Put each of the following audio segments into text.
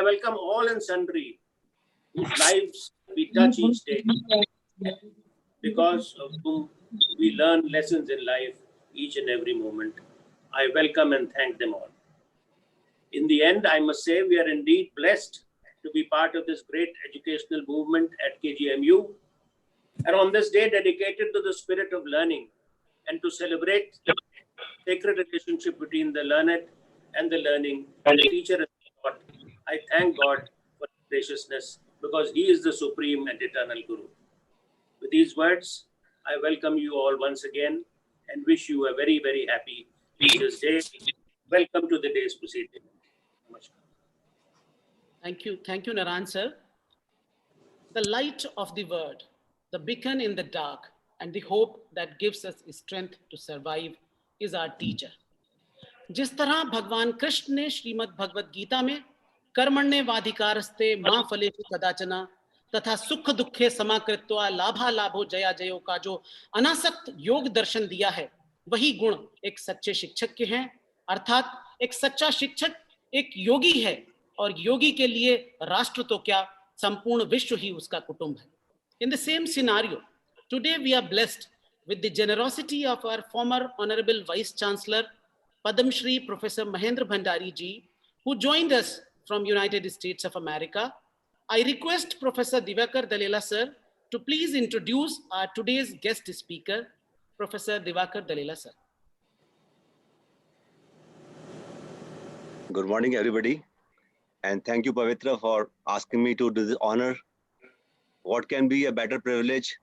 welcome all and sundry whose lives we touch each day, because of whom we learn lessons in life each and every moment. I welcome and thank them all. In the end, I must say we are indeed blessed to be part of this great educational movement at KGMU, and on this day dedicated to the spirit of learning and to celebrate the sacred relationship between the learned and the learning, and the teacher and the taught, I thank God for his graciousness, because he is the supreme and eternal Guru. With these words, I welcome you all once again and wish you a very, very happy Teachers' Day. Welcome to the day's proceeding. Namaskar. Thank you, Naran sir. The light of the word, the beacon in the dark, and the hope that gives us strength to survive is our teacher. जिस तरह भगवान कृष्ण ने श्रीमद् भगवद गीता में कर्मण्ये वाधिकारस्ते मां फलेषु कदाचन तथा सुख दुखे समाकृत्वा लाभा लाभो जया जयो का जो अनासक्त योग दर्शन दिया है, वही गुण एक सच्चे शिक्षक के हैं। अर्थात एक सच्चा शिक्षक एक योगी है, और योगी के लिए राष्ट्र तो क्या, संपूर्ण विश्व ही उसका कुटुंब है। In the same scenario, today we are blessed with the generosity of our former Honorable Vice Chancellor, Padam Shri Professor Mahendra Bhandari ji, who joined us from United States of America. I request Professor Divakar Dalela sir to please introduce our today's guest speaker, Professor Divakar Dalela sir. Good morning, everybody. And thank you, Pavitra, for asking me to do this honor. What can be a better privilege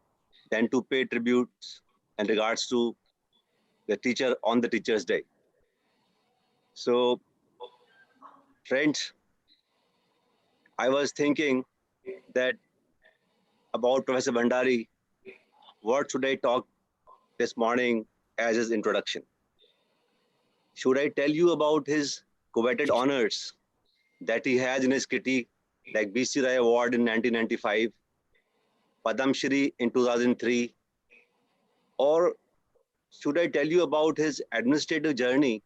than to pay tributes and regards to the teacher on the Teacher's Day? So, friends, I was thinking that about Professor Bhandari, what should I talk this morning as his introduction? Should I tell you about his coveted honors that he has in his kitty, like B.C. Rai Award in 1995, Padam Shri in 2003, or should I tell you about his administrative journey,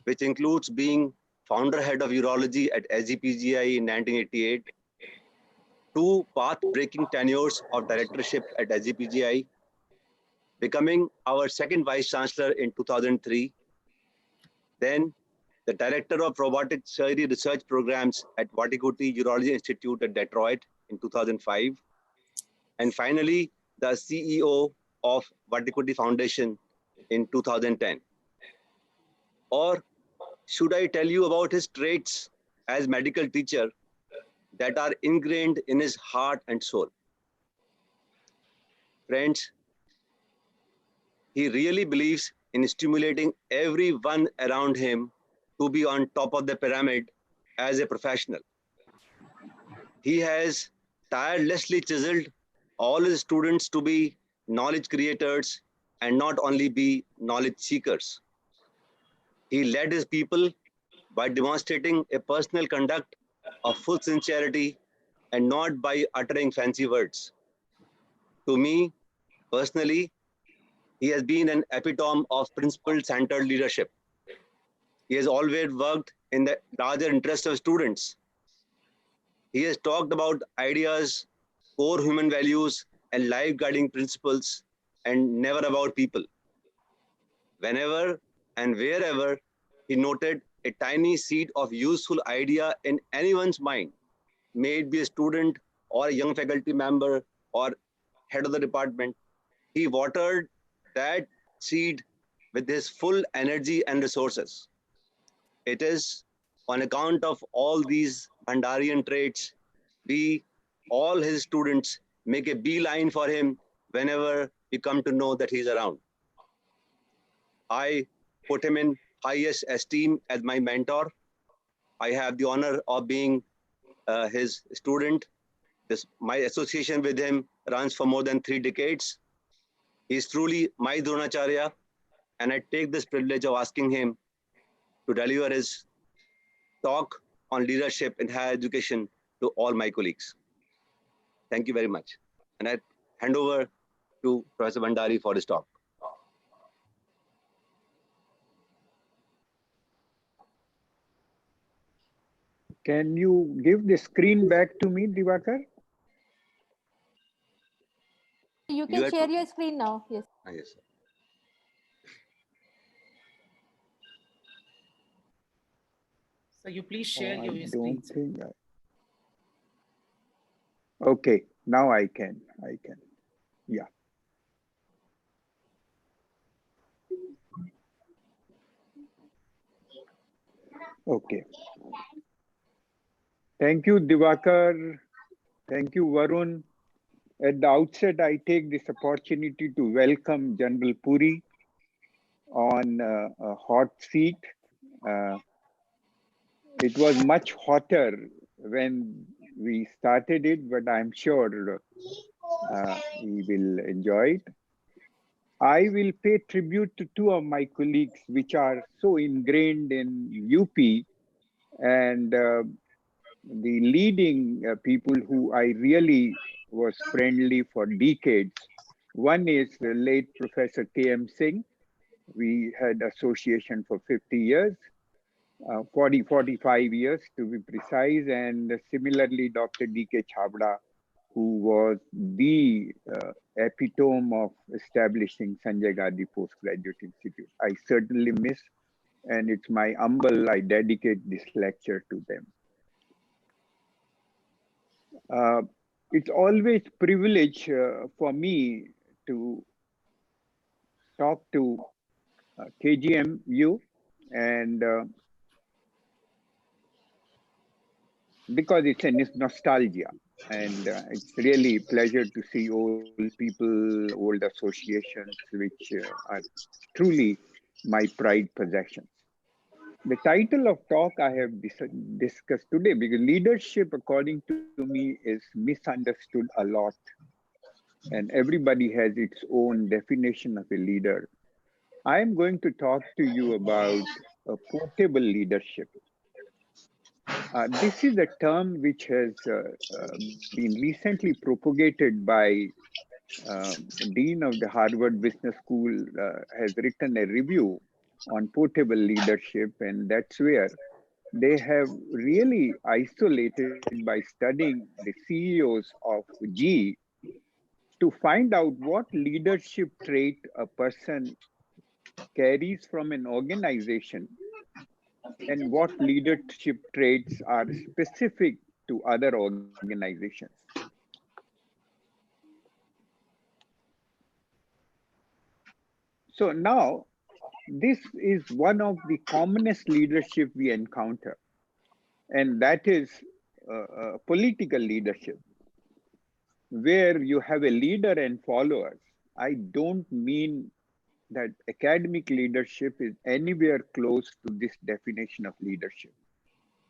which includes being founder head of urology at SGPGI in 1988, two path-breaking tenures of directorship at SGPGI, becoming our second vice chancellor in 2003, then the director of robotic surgery research programs at Vattikuti Urology Institute at Detroit in 2005, and finally the CEO of Vattikuti Foundation in 2010. Or should I tell you about his traits as medical teacher that are ingrained in his heart and soul? Friends, he really believes in stimulating everyone around him to be on top of the pyramid as a professional. He has tirelessly chiseled all his students to be knowledge creators and not only be knowledge seekers. He led his people by demonstrating a personal conduct of full sincerity and not by uttering fancy words. To me, personally, he has been an epitome of principle-centered leadership. He has always worked in the larger interest of students. He has talked about ideas, core human values, and life-guiding principles, and never about people. Whenever and wherever he noted a tiny seed of useful idea in anyone's mind, may it be a student or a young faculty member or head of the department, he watered that seed with his full energy and resources. It is on account of all these Bhandarian traits, we, all his students, make a beeline for him whenever we come to know that he's around. I put him in highest esteem as my mentor. I have the honor of being his student. My association with him runs for more than 3 decades. He's truly my Dronacharya, and I take this privilege of asking him to deliver his talk on leadership in higher education to all my colleagues. Thank you very much. And I hand over to Professor Bhandari for his talk. Can you give the screen back to me, Divakar? You You can had share to. your screen now. Yes. Yes, sir. So you please Oh, share I your screen, don't sir. think I... Okay, now I can. Yeah. Okay. Thank you, Divakar. Thank you, Varun. At the outset, I take this opportunity to welcome General Puri on a hot seat. Uh, it was much hotter when we started it, but I'm sure he will enjoy it. I will pay tribute to two of my colleagues, which are so ingrained in UP and the leading people who I really was friendly for decades. One is the late Professor K.M. Singh. We had association for 50 years, 45 years to be precise. And similarly, Dr. D.K. Chabda, who was the epitome of establishing Sanjay Gandhi Postgraduate Institute. I certainly miss, and it's my humble, I dedicate this lecture to them. Uh, it's always privilege for me to talk to KGMU, and because it's a nostalgia, and it's really a pleasure to see old people, old associations, which are truly my pride possessions. The title of talk I have discussed today, because leadership, according to me, is misunderstood a lot, and everybody has its own definition of a leader. I am going to talk to you about a portable leadership. This is a term which has been recently propagated by Dean of the Harvard Business School, has written a review on portable leadership, and that's where they have really isolated by studying the CEOs of GE to find out what leadership trait a person carries from an organization and what leadership traits are specific to other organizations. So now, this is one of the commonest leadership we encounter, and that is political leadership, where you have a leader and followers. I don't mean that academic leadership is anywhere close to this definition of leadership.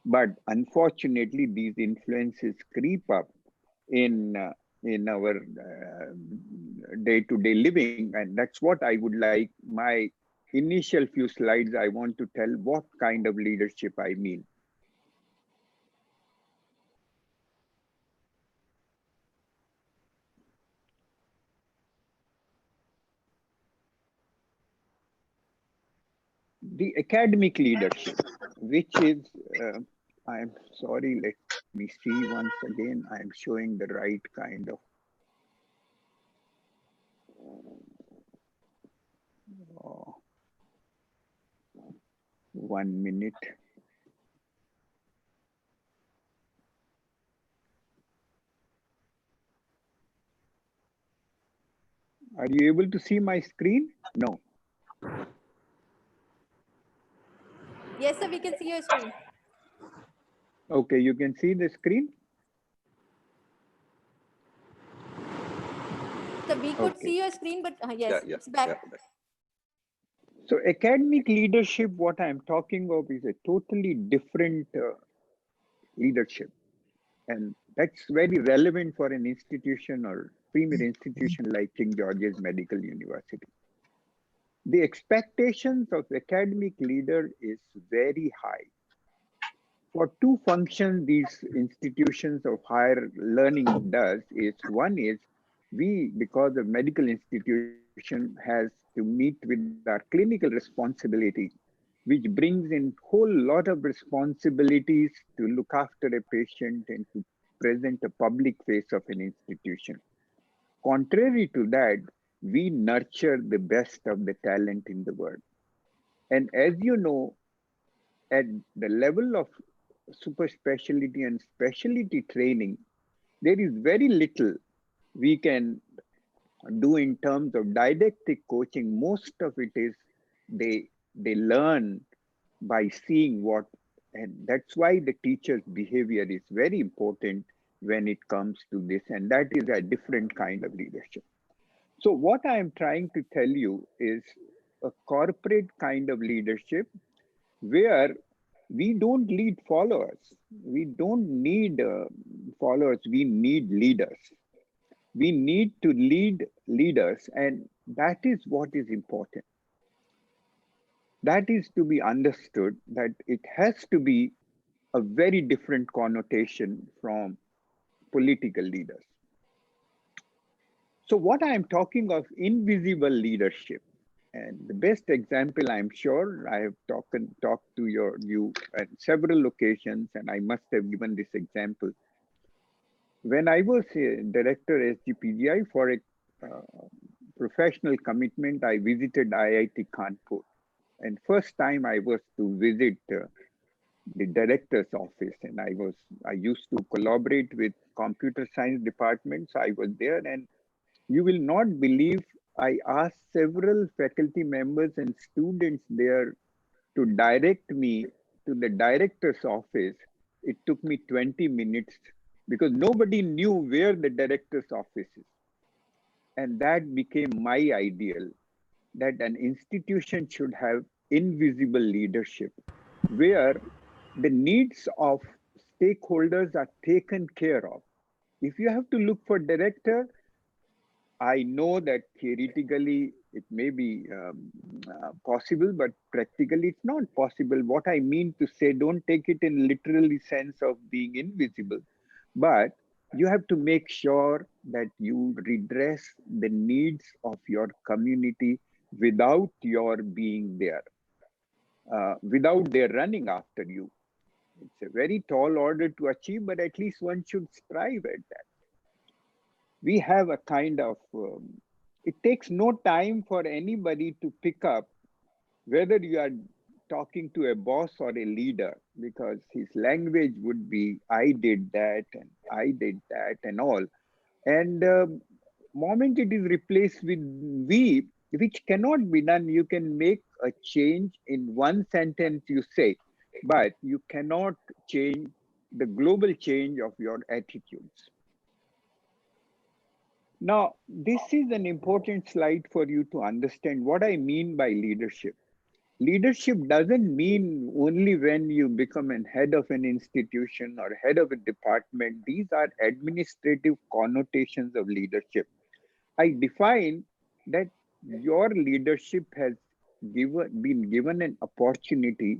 But unfortunately, these influences creep up in our day-to-day living, and that's what I would like. My initial few slides, I want to tell what kind of leadership I mean. The academic leadership, which is, I'm sorry, let me see once again. I'm showing the right kind of. Oh, 1 minute. Are you able to see my screen? No. Yes, sir, we can see your screen. Okay, you can see the screen? So we could Okay. see your screen, but yes, Yeah, it's back. yeah. So academic leadership, what I'm talking of is a totally different leadership. And that's very relevant for an institution or premier institution like King George's Medical University. The expectations of academic leader is very high. For two functions these institutions of higher learning does is, one is we, because the medical institution has to meet with our clinical responsibility which brings in whole lot of responsibilities to look after a patient and to present a public face of an institution. Contrary to that, we nurture the best of the talent in the world. And as you know, at the level of super specialty and specialty training, there is very little we can do in terms of didactic coaching. Most of it is they learn by seeing what, and that's why the teacher's behavior is very important when it comes to this, and that is a different kind of leadership. So what I am trying to tell you is a corporate kind of leadership where we don't lead followers. We don't need followers. We need leaders. We need to lead leaders, and that is what is important. That is to be understood, that it has to be a very different connotation from political leaders. So what I am talking of invisible leadership, and the best example, I'm sure I have talked to you at several occasions, and I must have given this example. When I was a director SGPGI for a professional commitment, I visited IIT Kanpur. And first time I was to visit the director's office, and I used to collaborate with computer science departments. I was there, and you will not believe, I asked several faculty members and students there to direct me to the director's office. It took me 20 minutes because nobody knew where the director's office is. And that became my ideal, that an institution should have invisible leadership where the needs of stakeholders are taken care of. If you have to look for director, I know that theoretically it may be possible, but practically it's not possible. What I mean to say, don't take it in literally sense of being invisible, but you have to make sure that you redress the needs of your community without your being there, without their running after you. It's a very tall order to achieve, but at least one should strive at that. We have a kind of, it takes no time for anybody to pick up whether you are talking to a boss or a leader, because his language would be, I did that and I did that and all. And moment it is replaced with we, which cannot be done. You can make a change in one sentence you say, but you cannot change the global change of your attitudes. Now, this is an important slide for you to understand what I mean by leadership. Leadership doesn't mean only when you become a head of an institution or head of a department. These are administrative connotations of leadership. I define that your leadership has been given an opportunity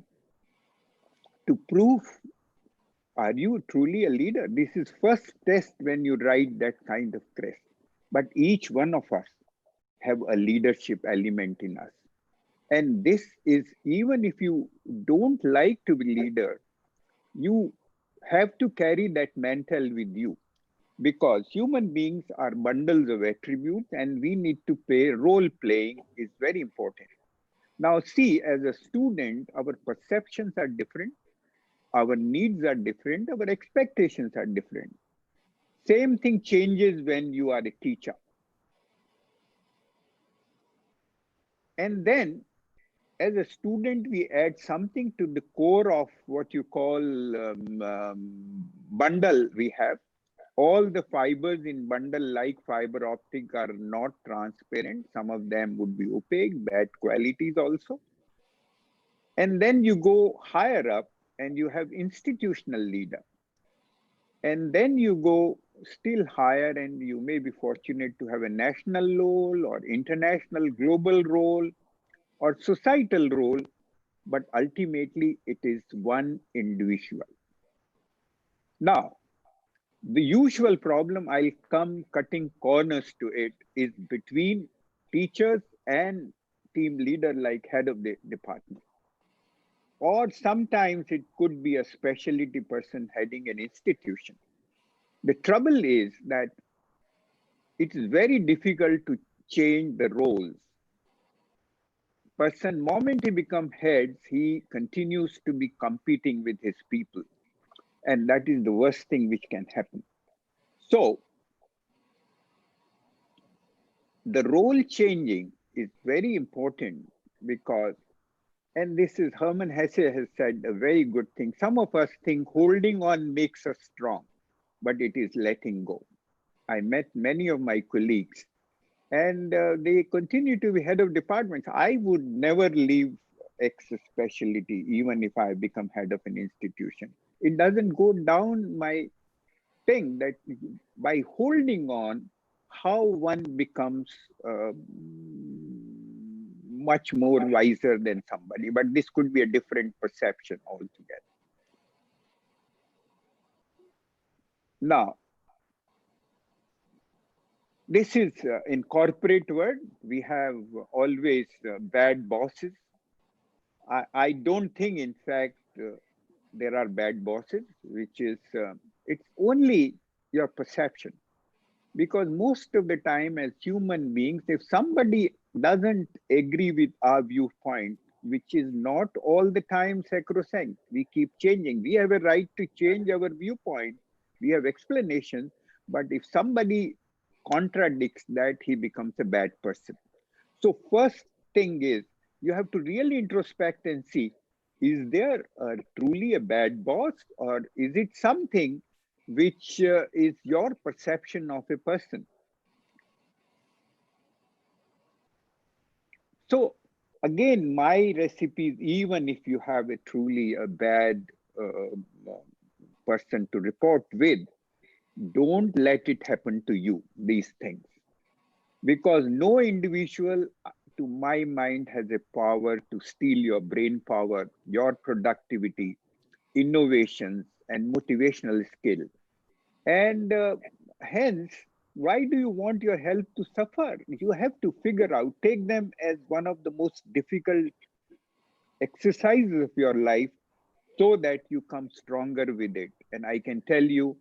to prove, are you truly a leader? This is first test when you ride that kind of crest. But each one of us have a leadership element in us. And this is, even if you don't like to be leader, you have to carry that mantle with you, because human beings are bundles of attributes and we need to play. Role playing is very important. Now see, as a student, our perceptions are different, our needs are different, our expectations are different. Same thing changes when you are a teacher. And then as a student, we add something to the core of what you call bundle we have. All the fibers in bundle, like fiber optic, are not transparent. Some of them would be opaque, bad qualities also. And then you go higher up and you have institutional leader. And then you go still higher and you may be fortunate to have a national role or international global role or societal role, but ultimately it is one individual. Now, the usual problem, I'll come cutting corners to it, is between teachers and team leader like head of the department. or sometimes it could be a specialty person heading an institution. The trouble is that it is very difficult to change the roles. Person, moment he becomes heads, he continues to be competing with his people. And that is the worst thing which can happen. So the role changing is very important because, and this is Herman Hesse has said a very good thing. Some of us think holding on makes us strong, but it is letting go. I met many of my colleagues and they continue to be head of departments. I would never leave X specialty, even if I become head of an institution. It doesn't go down my thing that by holding on, how one becomes uh, much more wiser than somebody. But this could be a different perception altogether. Now, this is in corporate world, we have always bad bosses. I don't think, in fact, there are bad bosses, which is, it's only your perception. Because most of the time, as human beings, if somebody doesn't agree with our viewpoint, which is not all the time sacrosanct, we keep changing. We have a right to change our viewpoint. We have explanations, but if somebody contradicts that, he becomes a bad person. So first thing is, you have to really introspect and see, is there truly a bad boss, or is it something which is your perception of a person? So again, my recipes, even if you have a truly a bad person to report with, don't let it happen to you, these things. Because no individual, to my mind, has a power to steal your brain power, your productivity, innovations, and motivational skill. And hence, why do you want your health to suffer? You have to figure out, take them as one of the most difficult exercises of your life so that you come stronger with it. And I can tell you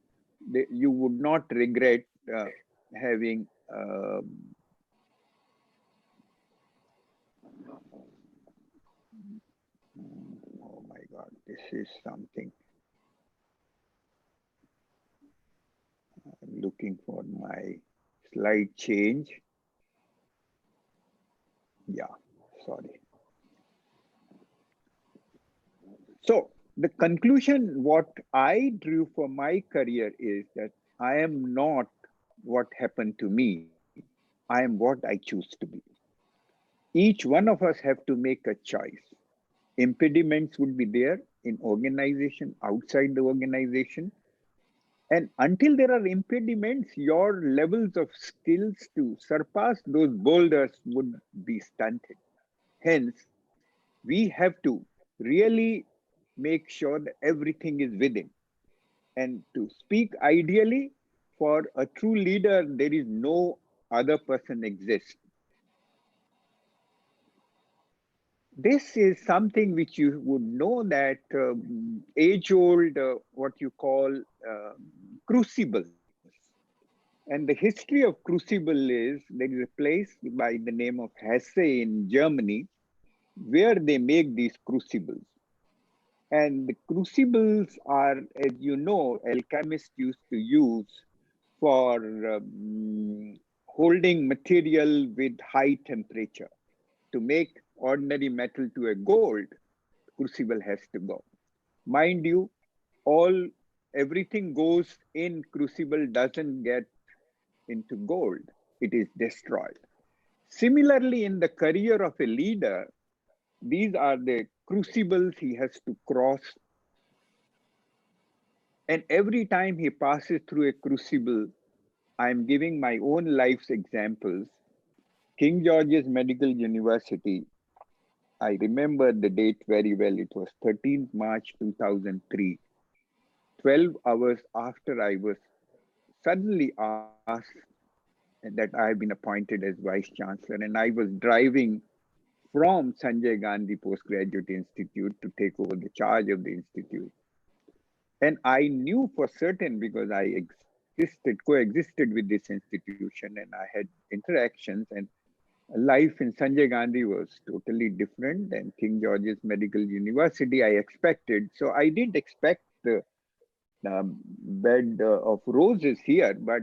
that you would not regret having. Oh my God, this is something. I'm looking for my slide change. Yeah, sorry. So the conclusion, what I drew for my career is that I am not what happened to me. I am what I choose to be. Each one of us have to make a choice. Impediments would be there in organization, outside the organization. And until there are impediments, your levels of skills to surpass those boulders would be stunted. Hence, we have to really make sure that everything is within. And to speak ideally, for a true leader, there is no other person exists. This is something which you would know that age-old, what you call crucibles. And the history of crucible is, there is a place by the name of Hesse in Germany where they make these crucibles. And the crucibles are, as you know, alchemists used to use for holding material with high temperature. To make ordinary metal to a gold, crucible has to go. Mind you, all everything goes in crucible doesn't get into gold. It is destroyed. Similarly, in the career of a leader, these are the crucibles he has to cross. And every time he passes through a crucible, I'm giving my own life's examples. King George's Medical University, I remember the date very well. It was 13th March 2003. 12 hours after I was suddenly asked that I have been appointed as Vice Chancellor, and I was driving from Sanjay Gandhi Postgraduate Institute to take over the charge of the institute. And I knew for certain because I coexisted with this institution and I had interactions, and life in Sanjay Gandhi was totally different than King George's Medical University I expected. So I didn't expect the bed of roses here, but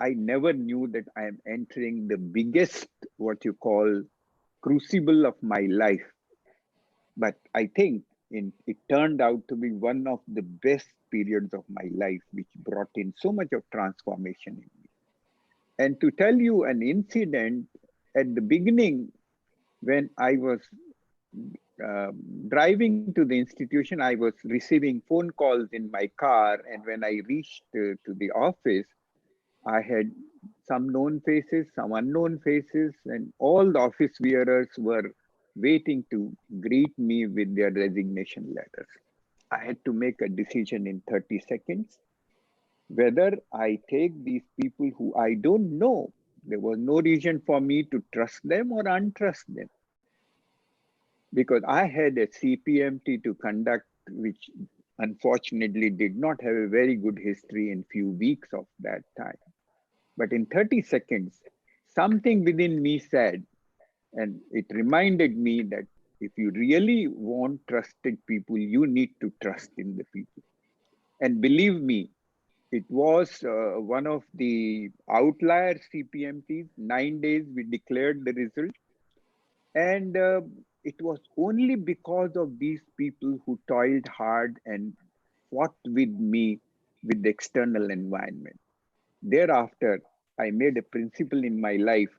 I never knew that I am entering the biggest, what you call, crucible of my life. But I think it turned out to be one of the best periods of my life, which brought in so much of transformation in me. And to tell you an incident, at the beginning, when I was driving to the institution, I was receiving phone calls in my car. And when I reached to the office, I had some known faces, some unknown faces, and all the office wearers were waiting to greet me with their resignation letters. I had to make a decision in 30 seconds whether I take these people who I don't know. There was no reason for me to trust them or untrust them, because I had a CPMT to conduct, which unfortunately did not have a very good history in few weeks of that time. But in 30 seconds, something within me said, and it reminded me that if you really want trusted people, you need to trust in the people. And believe me, it was one of the outlier CPMTs. 9 days we declared the result. And it was only because of these people who toiled hard and fought with me with the external environment. Thereafter, I made a principle in my life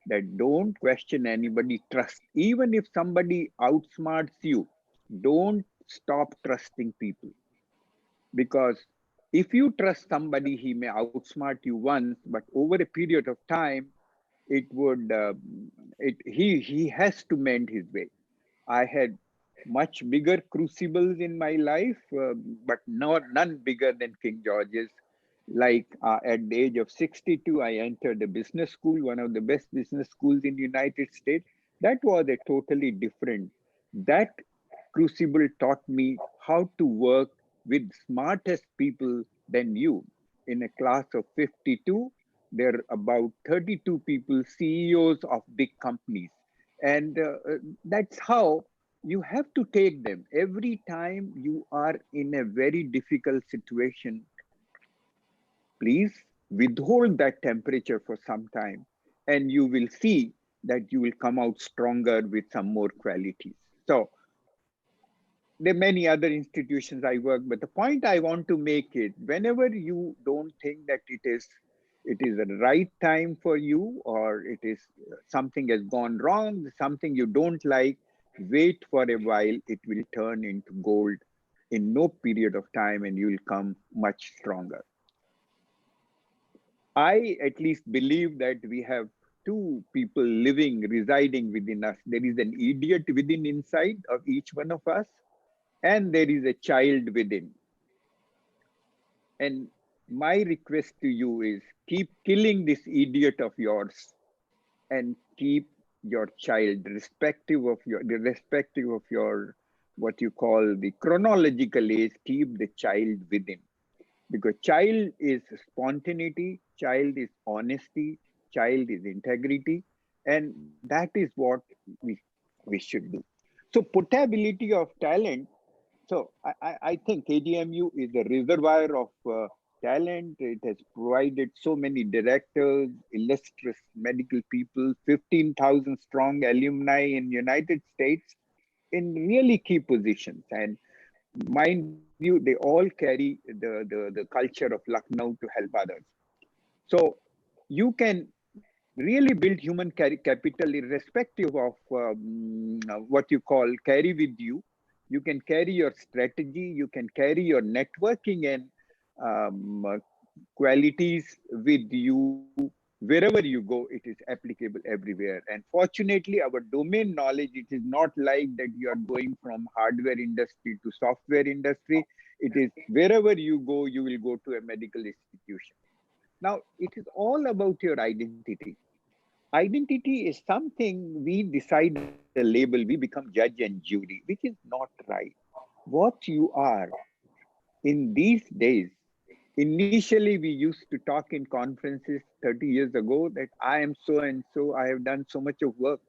that don't question anybody, trust. Even if somebody outsmarts you, don't stop trusting people. Because if you trust somebody, he may outsmart you once, but over a period of time, it would he has to mend his way. I had much bigger crucibles in my life, but none bigger than King George's. Like at the age of 62, I entered a business school, one of the best business schools in the United States. That was a totally different. That crucible taught me how to work with smartest people than you. In a class of 52, there are about 32 people, CEOs of big companies. And that's how you have to take them. Every time you are in a very difficult situation, please withhold that temperature for some time, and you will see that you will come out stronger with some more qualities. So there are many other institutions I work, but the point I want to make is whenever you don't think that it is the right time for you, or it is something has gone wrong, something you don't like, wait for a while, it will turn into gold in no period of time and you will come much stronger. I at least believe that we have two people living, residing within us. There is an idiot within inside of each one of us, and there is a child within. And my request to you is keep killing this idiot of yours and keep your child, irrespective of your what you call the chronological age, keep the child within. Because child is spontaneity, child is honesty, child is integrity, and that is what we should do. So portability of talent. So I think KGMU is a reservoir of talent. It has provided so many directors, illustrious medical people, 15,000 strong alumni in United States in really key positions. And mind you, they all carry the culture of Lucknow to help others. So you can really build human capital irrespective of what you call carry with you. You can carry your strategy, you can carry your networking and qualities with you. Wherever you go, it is applicable everywhere. And fortunately, our domain knowledge, it is not like that you are going from hardware industry to software industry. It is wherever you go, you will go to a medical institution. Now, it is all about your identity. identity is something we decide a label, we become judge and jury, which is not right. What you are in these days, initially we used to talk in conferences 30 years ago that I am so and so, I have done so much of work.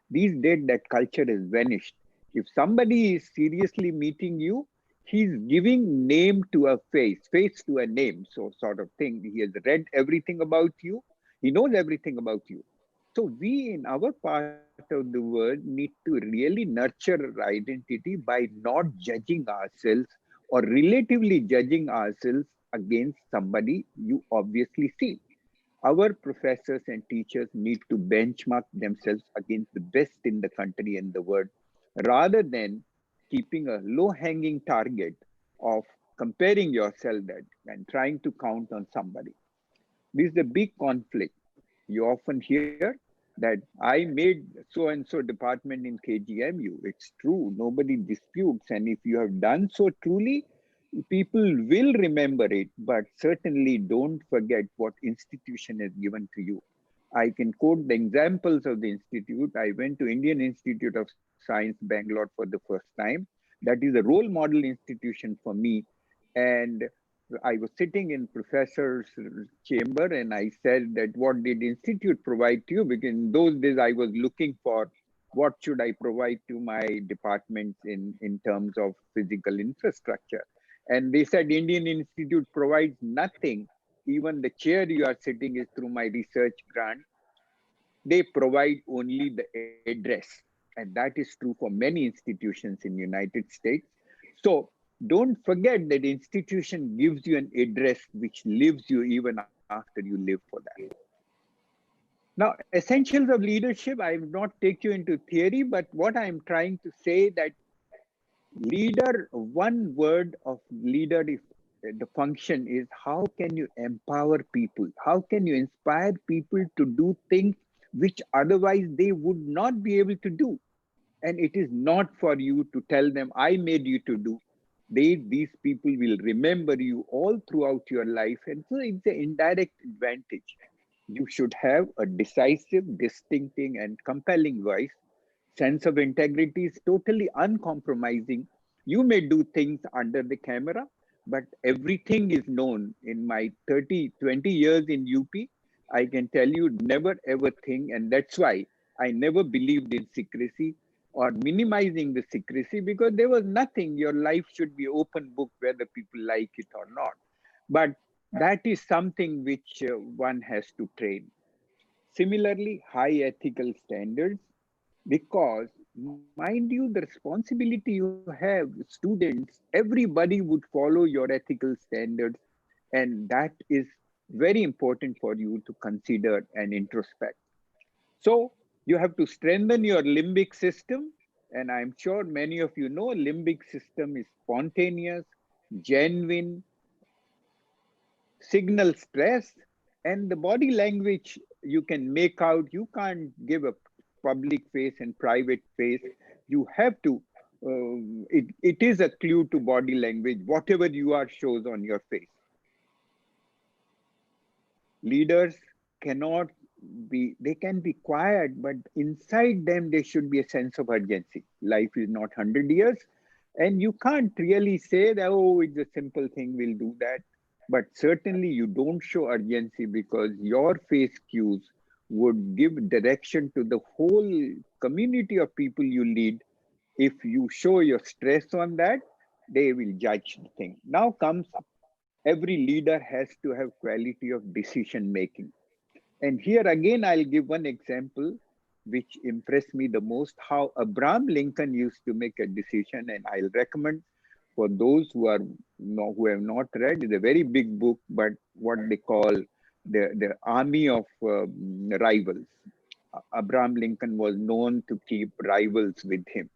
These days that culture has vanished. If somebody is seriously meeting you, he's giving name to a face, face to a name, so sort of thing. He has read everything about you, he knows everything about you. So we in our part of the world need to really nurture our identity by not judging ourselves or relatively judging ourselves against somebody you obviously see. Our professors and teachers need to benchmark themselves against the best in the country and the world rather than keeping a low hanging target of comparing yourself that and trying to count on somebody. This is a big conflict. You often hear that I made so and so department in KGMU. It's true, nobody disputes. And if you have done so truly, people will remember it, but certainly don't forget what institution has given to you. I can quote the examples of the institute. I went to Indian Institute of Science, Bangalore for the first time. That is a role model institution for me. And I was sitting in professor's chamber and I said that what did institute provide to you? Because in those days I was looking for what should I provide to my departments in terms of physical infrastructure. And they said Indian Institute provides nothing. Even the chair you are sitting is through my research grant. They provide only the address. And that is true for many institutions in United States. So don't forget that institution gives you an address which lives you even after you live for that. Now, essentials of leadership, I will not take you into theory, but what I'm trying to say that leader, one word of leader is the function is how can you empower people? How can you inspire people to do things which otherwise they would not be able to do? And it is not for you to tell them, I made you to do. These people will remember you all throughout your life. And so it's an indirect advantage. You should have a decisive, distinctive, and compelling voice. Sense of integrity is totally uncompromising. You may do things under the camera, but everything is known. In my 30, 20 years in UP, I can tell you never ever think, and that's why I never believed in secrecy or minimizing the secrecy because there was nothing. Your life should be open book whether people like it or not. But that is something which one has to train. Similarly, high ethical standards, because mind you, the responsibility you have, students, everybody would follow your ethical standards, and that is very important for you to consider and introspect. So you have to strengthen your limbic system, and I'm sure many of you know limbic system is spontaneous, genuine, signal stress, and the body language you can make out. You can't give a public face and private face. You have to, it is a clue to body language. Whatever you are shows on your face. Leaders cannot be, they can be quiet, but inside them, there should be a sense of urgency. Life is not 100 years. And you can't really say that, oh, it's a simple thing, we'll do that. But certainly you don't show urgency because your face cues would give direction to the whole community of people you lead. If you show your stress on that, they will judge the thing. Now comes every leader has to have quality of decision making. And here again, I'll give one example which impressed me the most, how Abraham Lincoln used to make a decision. And I'll recommend for those who are who have not read, it's a very big book, but what they call the army of rivals. Abraham Lincoln was known to keep rivals with him.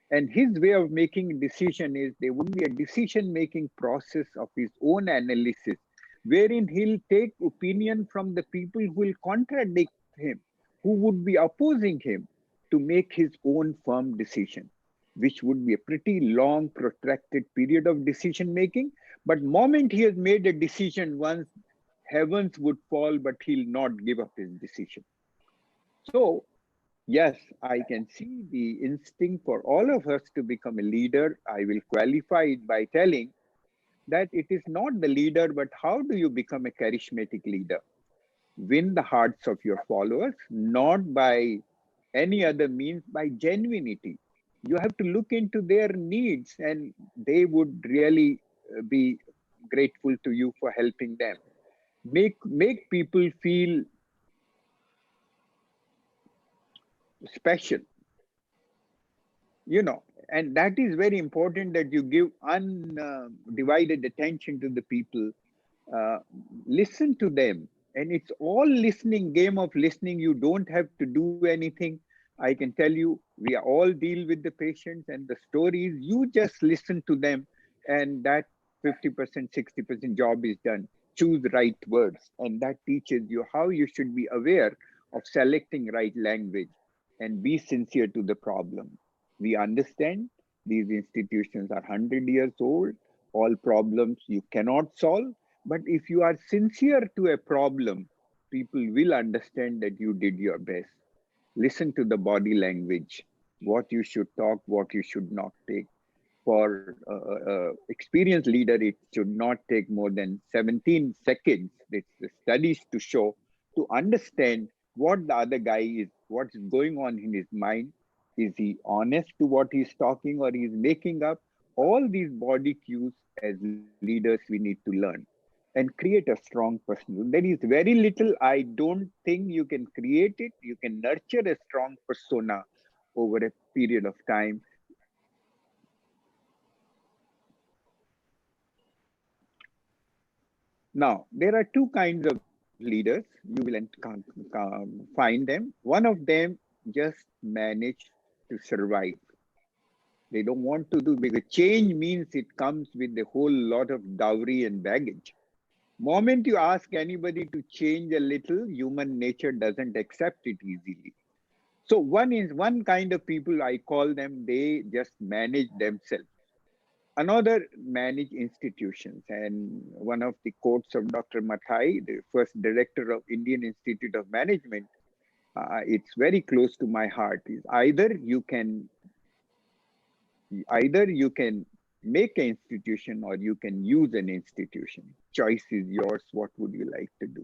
And his way of making a decision is there would be a decision making process of his own analysis, wherein he'll take opinion from the people who will contradict him, who would be opposing him, to make his own firm decision, which would be a pretty long, protracted period of decision making. But moment he has made a decision once, heavens would fall, but he'll not give up his decision. So, yes, I can see the instinct for all of us to become a leader. I will qualify it by telling that it is not the leader, but how do you become a charismatic leader? Win the hearts of your followers, not by any other means, by genuinity. You have to look into their needs, and they would really be grateful to you for helping them. Make people feel special, you know, and that is very important, that you give undivided attention to the people. uh, Listen to them, and it's all listening, game of listening. You don't have to do anything. I can tell you, we all deal with the patients and the stories. You just listen to them, and that 50% 60% job is done. Choose right words, and that teaches you how you should be aware of selecting right language and be sincere to the problem. We understand these institutions are 100 years old. All problems you cannot solve, but if you are sincere to a problem, people will understand that you did your best. Listen to the body language, what you should talk, what you should not take. For experienced leader, it should not take more than 17 seconds. It's the studies to show, to understand what the other guy is, what's going on in his mind. Is he honest to what he's talking, or he's making up? All these body cues as leaders we need to learn and create a strong personal. There is very little, I don't think you can create it. You can nurture a strong persona over a period of time. Now, there are two kinds of leaders. You will find them. One of them just manage to survive. They don't want to do, because change means it comes with a whole lot of dowry and baggage. Moment you ask anybody to change a little, human nature doesn't accept it easily. So one kind of people, I call them, they just manage themselves. Another manage institutions. And one of the quotes of Dr. Mathai, the first director of Indian Institute of Management, it's very close to my heart, is either you can make an institution, or you can use an institution. Choice is yours. What would you like to do?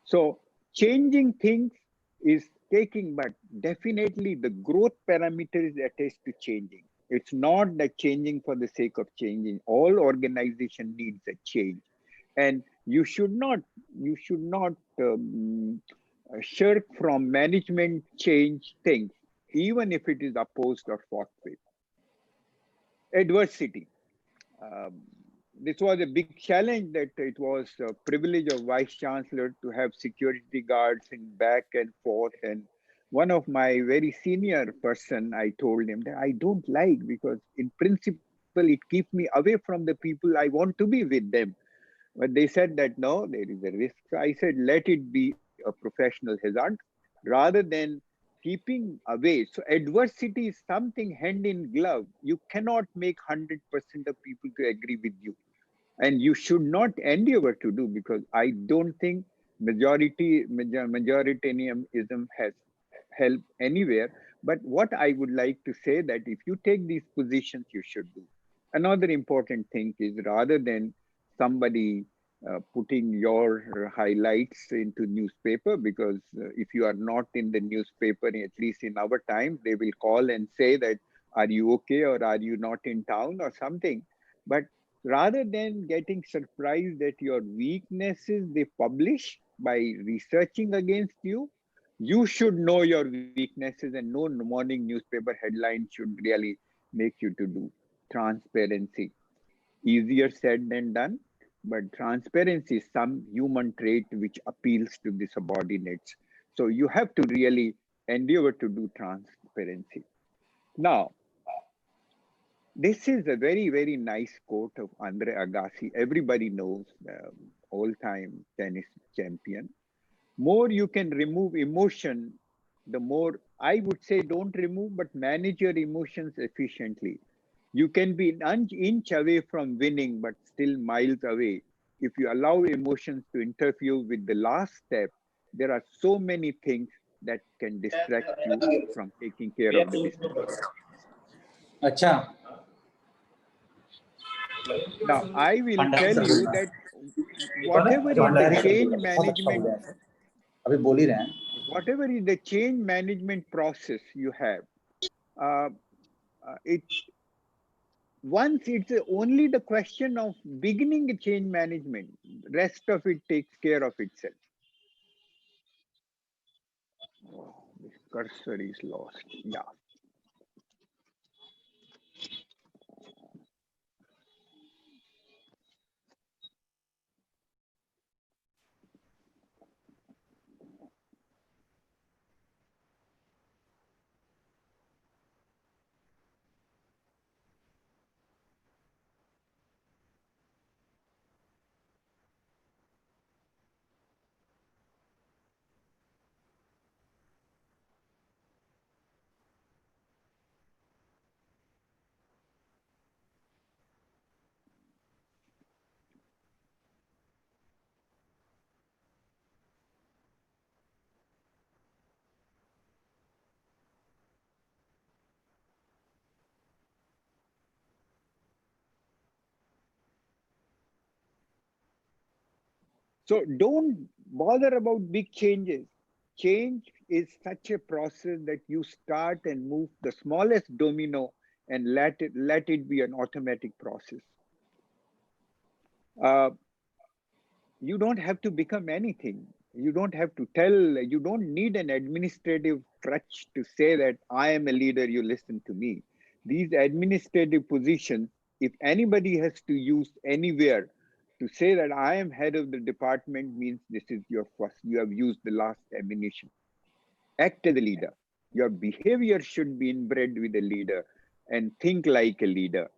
So changing things is taking, but definitely the growth parameter is attached to changing. It's not that changing for the sake of changing. All organization needs a change, and you should not shirk from management change things, even if it is opposed or fought with. Adversity. Um, this was a big challenge, that it was a privilege of vice chancellor to have security guards in back and forth. And one of my very senior person, I told him that I don't like, because in principle it keeps me away from the people I want to be with them. But they said that no, there is a risk. So I said, let it be a professional hazard rather than keeping away. So adversity is something hand in glove. You cannot make 100% of people to agree with you. And you should not endeavor to do, because I don't think majoritarianism has helped anywhere. But what I would like to say, that if you take these positions, you should do. Another important thing is, rather than somebody putting your highlights into newspaper, because if you are not in the newspaper, at least in our time, they will call and say that, are you okay, or are you not in town, or something. But rather than getting surprised at your weaknesses they publish by researching against you, you should know your weaknesses, and no morning newspaper headline should really make you to do. Transparency, easier said than done, but transparency is some human trait which appeals to the subordinates. So you have to really endeavor to do transparency. Now, this is a very, very nice quote of Andre Agassi. Everybody knows, all-time tennis champion. More you can remove emotion, the more, I would say, don't remove, but manage your emotions efficiently. You can be an inch away from winning, but still miles away. If you allow emotions to interfere with the last step, there are so many things that can distract you from taking care of the business. अच्छा. Now, I will tell you that whatever is the change management, अभी बोल ही रहे हैं. whatever is the change management process you have, once it's only the question of beginning a change management, rest of it takes care of itself. Oh, this cursor is lost. Yeah. So don't bother about big changes. Change is such a process that you start and move the smallest domino and let it be an automatic process. You don't have to become anything. You don't have to tell, you don't need an administrative crutch to say that I am a leader, you listen to me. These administrative positions, if anybody has to use anywhere to say that I am head of the department, means this is your first, you have used the last ammunition. Act as a leader. Your behavior should be inbred with a leader and think like a leader.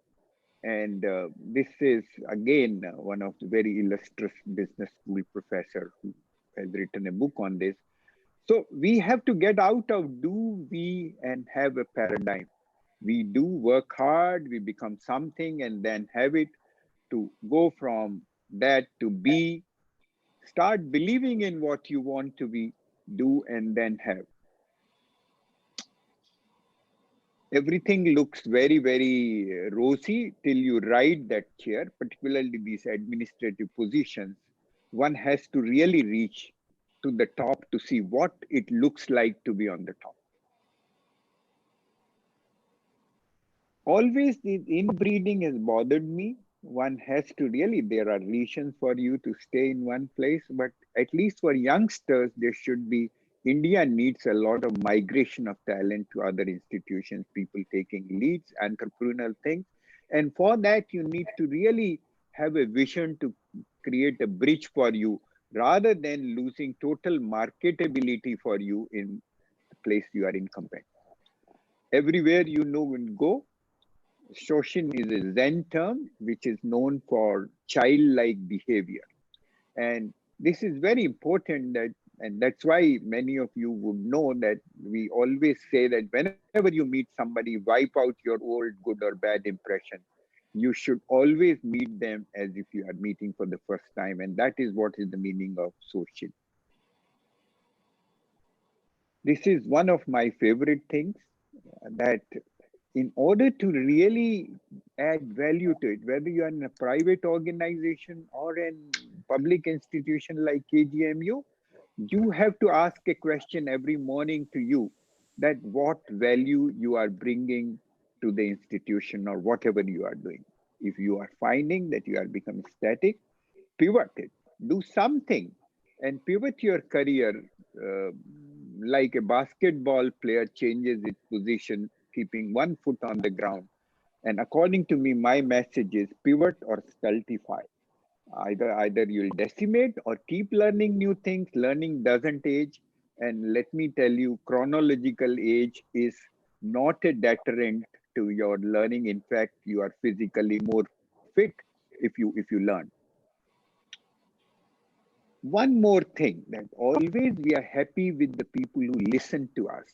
And this is, again, one of the very illustrious business school professor who has written a book on this. So we have to get out of do, we, and have a paradigm. We do work hard, we become something, and then have it to go from that to be. Start believing in what you want to be, do, and then have. Everything looks very, very rosy till you ride that chair, particularly these administrative positions. One has to really reach to the top to see what it looks like to be on the top. Always the inbreeding has bothered me. One has to really, there are reasons for you to stay in one place, but at least for youngsters, there should be, India needs a lot of migration of talent to other institutions, people taking leads, entrepreneurial things. And for that, you need to really have a vision to create a bridge for you rather than losing total marketability for you in the place you are incumbent. Everywhere you know and go, Shoshin is a Zen term which is known for childlike behavior. And this is very important that, and that's why many of you would know that we always say that whenever you meet somebody, wipe out your old good or bad impression. You should always meet them as if you are meeting for the first time. And that is what is the meaning of Shoshin. This is one of my favorite things, that in order to really add value to it, whether you are in a private organization or a public institution like KGMU, you have to ask a question every morning to you, that what value you are bringing to the institution or whatever you are doing. If you are finding that you are becoming static, pivot it, do something and pivot your career, like a basketball player changes its position, keeping one foot on the ground. And according to me, my message is pivot or stultify. Either you'll decimate or keep learning new things. Learning doesn't age. And let me tell you, chronological age is not a deterrent to your learning. In fact, you are physically more fit if you learn. One more thing, that always we are happy with the people who listen to us.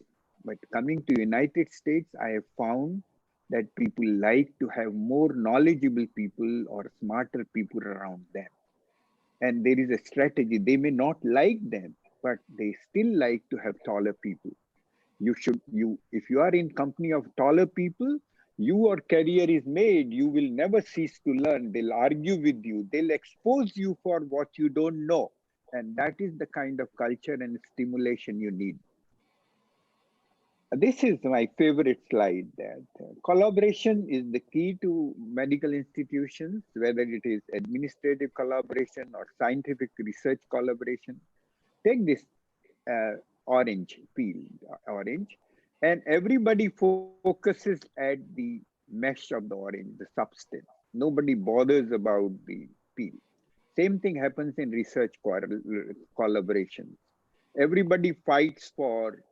But coming to United States, I have found that people like to have more knowledgeable people or smarter people around them. And there is a strategy. They may not like them, but they still like to have taller people. If you are in company of taller people, your career is made. You will never cease to learn. They'll argue with you. They'll expose you for what you don't know. And that is the kind of culture and stimulation you need. This is my favorite slide, that collaboration is the key to medical institutions, whether it is administrative collaboration or scientific research collaboration. Take this orange peel, orange, and everybody focuses at the mesh of the orange, the substance. Nobody bothers about the peel. Same thing happens in research collaborations. Everybody fights for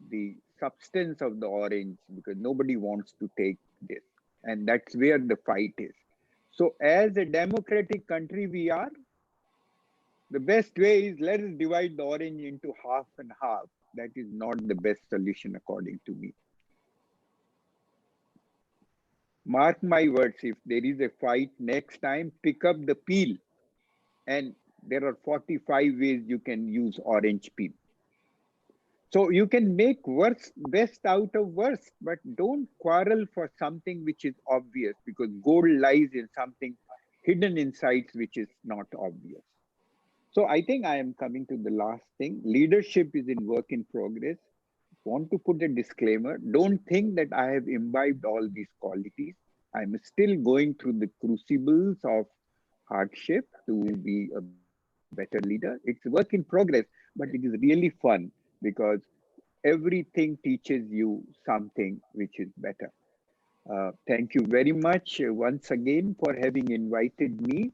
the substance of the orange because nobody wants to take this. And that's where the fight is. So as a democratic country we are, the best way is let us divide the orange into half and half. That is not the best solution according to me. Mark my words, if there is a fight next time, pick up the peel. And there are 45 ways you can use orange peel. So you can make best out of worst, but don't quarrel for something which is obvious, because gold lies in something hidden insights which is not obvious. So I think I am coming to the last thing. Leadership is in work in progress. Want to put a disclaimer. Don't think that I have imbibed all these qualities. I'm still going through the crucibles of hardship to be a better leader. It's work in progress, but it is really fun because everything teaches you something which is better. Thank you very much once again for having invited me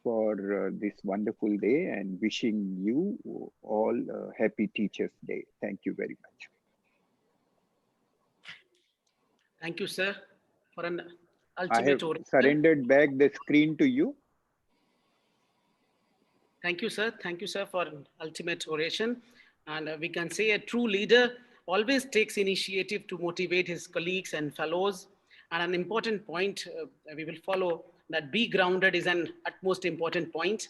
for this wonderful day, and wishing you all a happy Teachers' Day. Thank you very much. Thank you, sir, for an I have ultimate oration. surrendered back the screen to you. Thank you, sir. Thank you, sir, for an ultimate oration. And we can say a true leader always takes initiative to motivate his colleagues and fellows. And an important point we will follow, that be grounded is an utmost important point.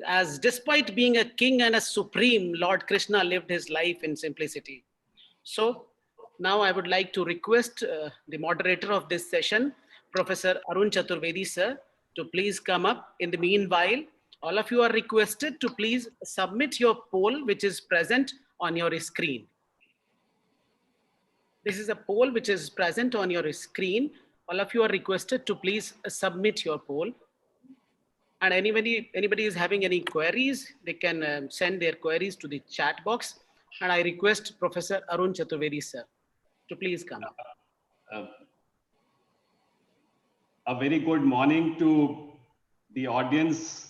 As despite being a king and a supreme, Lord Krishna lived his life in simplicity. So now I would like to request the moderator of this session, Professor Arun Chaturvedi, sir, to please come up. In the meanwhile, all of you are requested to please submit your poll, which is present on your screen. This is a poll which is present on your screen. All of you are requested to please submit your poll. And anybody is having any queries, they can send their queries to the chat box. And I request Professor Arun Chaturvedi, sir, to please come up. A very good morning to the audience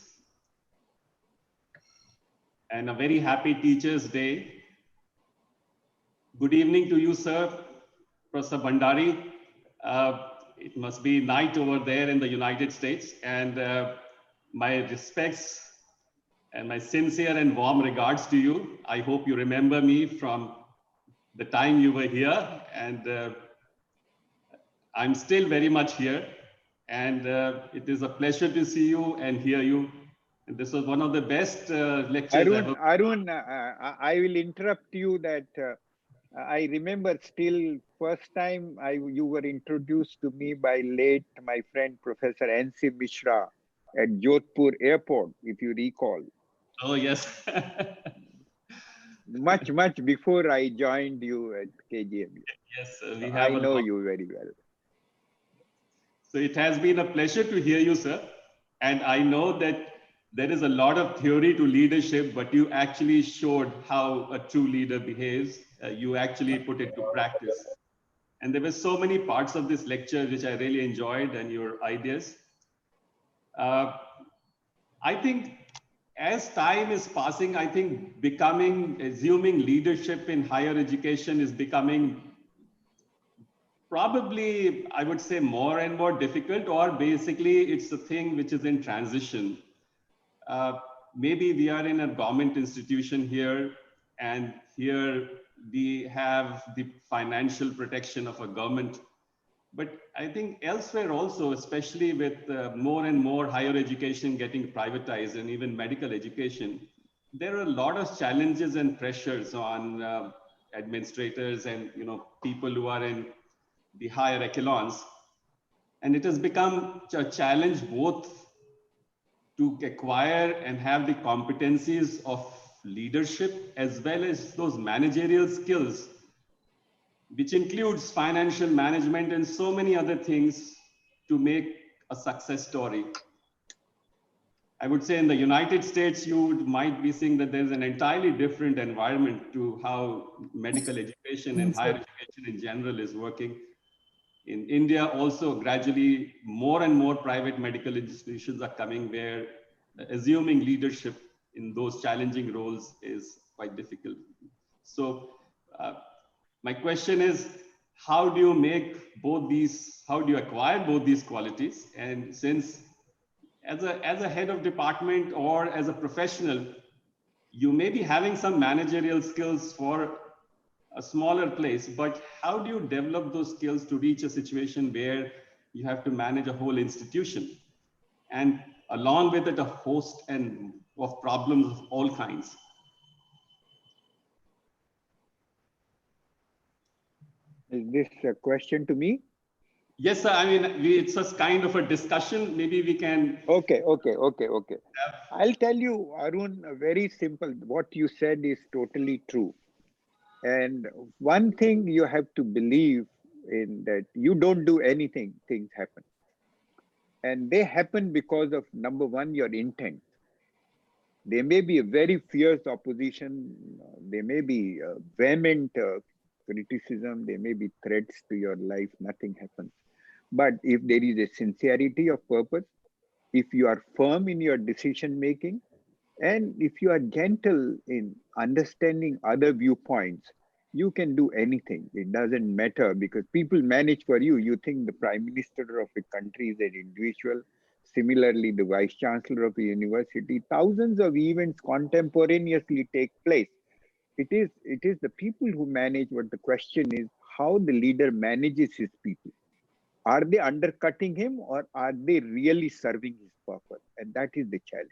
and a very happy Teachers' Day. Good evening to you, sir, Professor Bhandari. It must be night over there in the United States, and my respects and my sincere and warm regards to you. I hope you remember me from the time you were here, and I'm still very much here. And it is a pleasure to see you and hear you. And this was one of the best lectures ever. Arun, I will interrupt you that I remember still first time you were introduced to me by late my friend Professor N.C. Mishra at Jodhpur Airport, if you recall. Oh, yes. much before I joined you at KGMU. Yes, I know you very well. So it has been a pleasure to hear you, sir. And I know that there is a lot of theory to leadership, but you actually showed how a true leader behaves. You actually put it to practice. And there were so many parts of this lecture which I really enjoyed, and your ideas. I think as time is passing, I think assuming leadership in higher education is becoming probably, I would say, more and more difficult, or basically it's a thing which is in transition. Maybe we are in a government institution here, and here we have the financial protection of a government. But I think elsewhere also, especially with more and more higher education getting privatized, and even medical education, there are a lot of challenges and pressures on administrators and people who are in the higher echelons, and it has become a challenge both to acquire and have the competencies of leadership as well as those managerial skills, which includes financial management and so many other things to make a success story. I would say in the United States, might be seeing that there's an entirely different environment to how medical education and higher education in general is working. In India, also gradually more and more private medical institutions are coming where assuming leadership in those challenging roles is quite difficult. So my question is, how do you make both these, how do you acquire both these qualities? And since as a head of department or as a professional, you may be having some managerial skills for a smaller place, but how do you develop those skills to reach a situation where you have to manage a whole institution and along with it a host of problems of all kinds? Is this a question to me? Yes, sir. I mean, it's a kind of a discussion. Maybe we can. Okay. I'll tell you, Arun, very simple. What you said is totally true. And one thing you have to believe in, that you don't do anything, things happen. And they happen because of, number one, your intent. There may be a very fierce opposition, there may be vehement criticism, there may be threats to your life, nothing happens. But if there is a sincerity of purpose, if you are firm in your decision making, and if you are gentle in understanding other viewpoints, you can do anything. It doesn't matter because people manage for you. You think the prime minister of a country is an individual. Similarly, the vice chancellor of a university. Thousands of events contemporaneously take place. It is the people who manage. What the question is, how the leader manages his people. Are they undercutting him or are they really serving his purpose? And that is the challenge.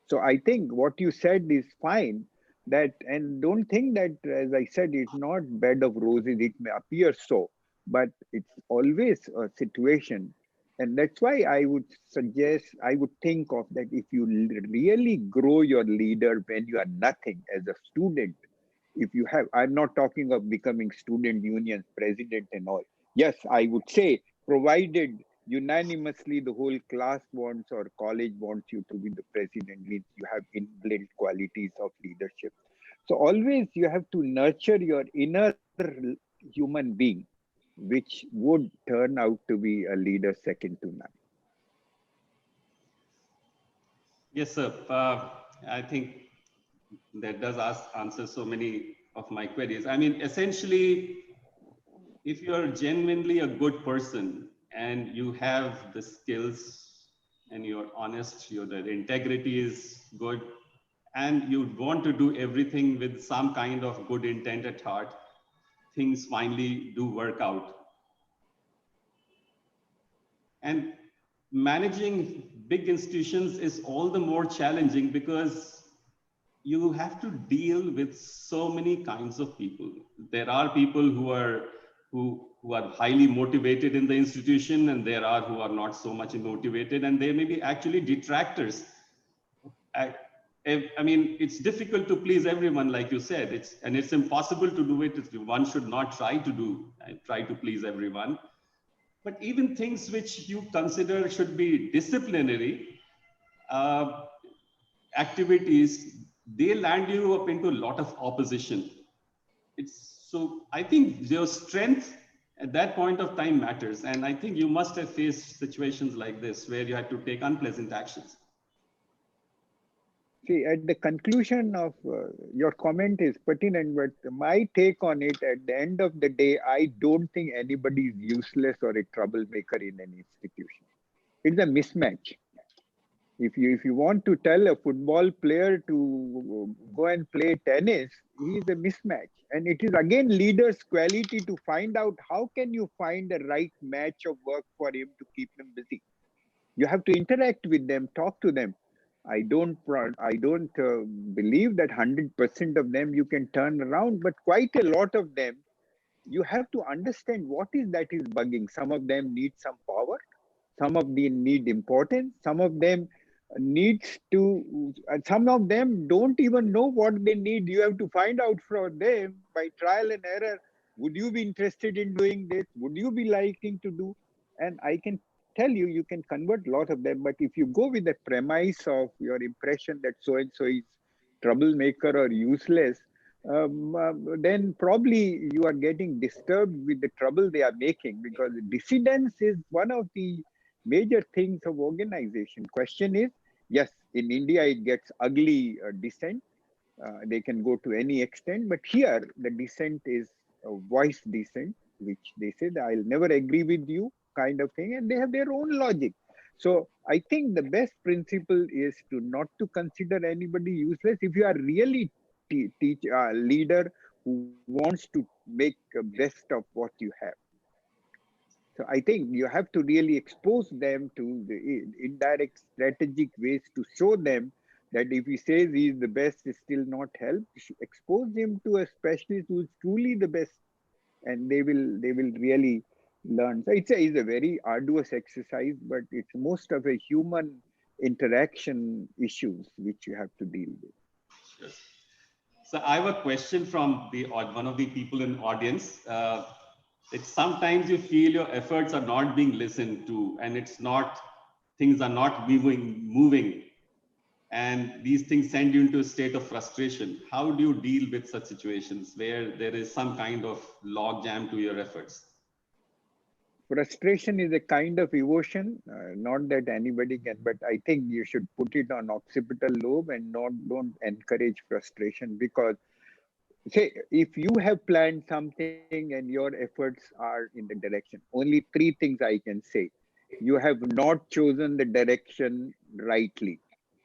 So I think what you said is fine. That, and don't think that, as I said, it's not bed of roses. It may appear so, but it's always a situation. And that's why I would suggest, I would think of that, if you really grow your leader when you are nothing as a student, if you have, I'm not talking of becoming student union president and all. Yes, I would say, provided unanimously the whole class wants or college wants you to be the president, means you have inbuilt qualities of leadership. So always you have to nurture your inner human being, which would turn out to be a leader second to none. Yes, sir. I think that does answer so many of my queries. I mean, essentially, if you're genuinely a good person and you have the skills and you're honest, the integrity is good, and you want to do everything with some kind of good intent at heart, things finally do work out. And managing big institutions is all the more challenging because you have to deal with so many kinds of people. There are people who are highly motivated in the institution, and there are who are not so much motivated, and there may be actually detractors. I mean, it's difficult to please everyone, like you said. It's impossible to do it. One should not try to please everyone. But even things which you consider should be disciplinary activities, they land you up into a lot of opposition. So I think your strength at that point of time matters. And I think you must have faced situations like this where you had to take unpleasant actions. See, at the conclusion of your comment is pertinent, but my take on it, at the end of the day, I don't think anybody is useless or a troublemaker in an institution. It's a mismatch. If you want to tell a football player to go and play tennis, he is a mismatch. And it is again leader's quality to find out how can you find the right match of work for him to keep him busy. You have to interact with them, talk to them. I don't believe that 100% of them you can turn around, but quite a lot of them you have to understand what is that is bugging. Some of them need some power, some of them need importance, some of them needs to, some of them don't even know what they need. You have to find out from them by trial and error. Would you be interested in doing this? Would you be liking to do? And I can tell you, you can convert a lot of them. But if you go with the premise of your impression that so and so is troublemaker or useless, then probably you are getting disturbed with the trouble they are making, because dissidence is one of the major things of organization. Question is, yes, in India it gets ugly dissent. They can go to any extent, but here the dissent is a voice dissent, which they say that I'll never agree with you kind of thing, and they have their own logic. So I think the best principle is to not to consider anybody useless. If you are really teach a leader who wants to make the best of what you have. So I think you have to really expose them to the indirect strategic ways to show them that if he says he is the best, is still not help. Expose him to a specialist who is truly the best, and they will really learn. So it's a very arduous exercise, but it's most of a human interaction issues which you have to deal with. Sure. So I have a question from one of the people in audience. It's sometimes you feel your efforts are not being listened to, and things are not moving, and these things send you into a state of frustration. How do you deal with such situations where there is some kind of log jam to your efforts? Frustration is a kind of emotion, not that anybody can, but I think you should put it on occipital lobe and don't encourage frustration, because say if you have planned something and your efforts are in the direction, only three things I can say. You have not chosen the direction rightly.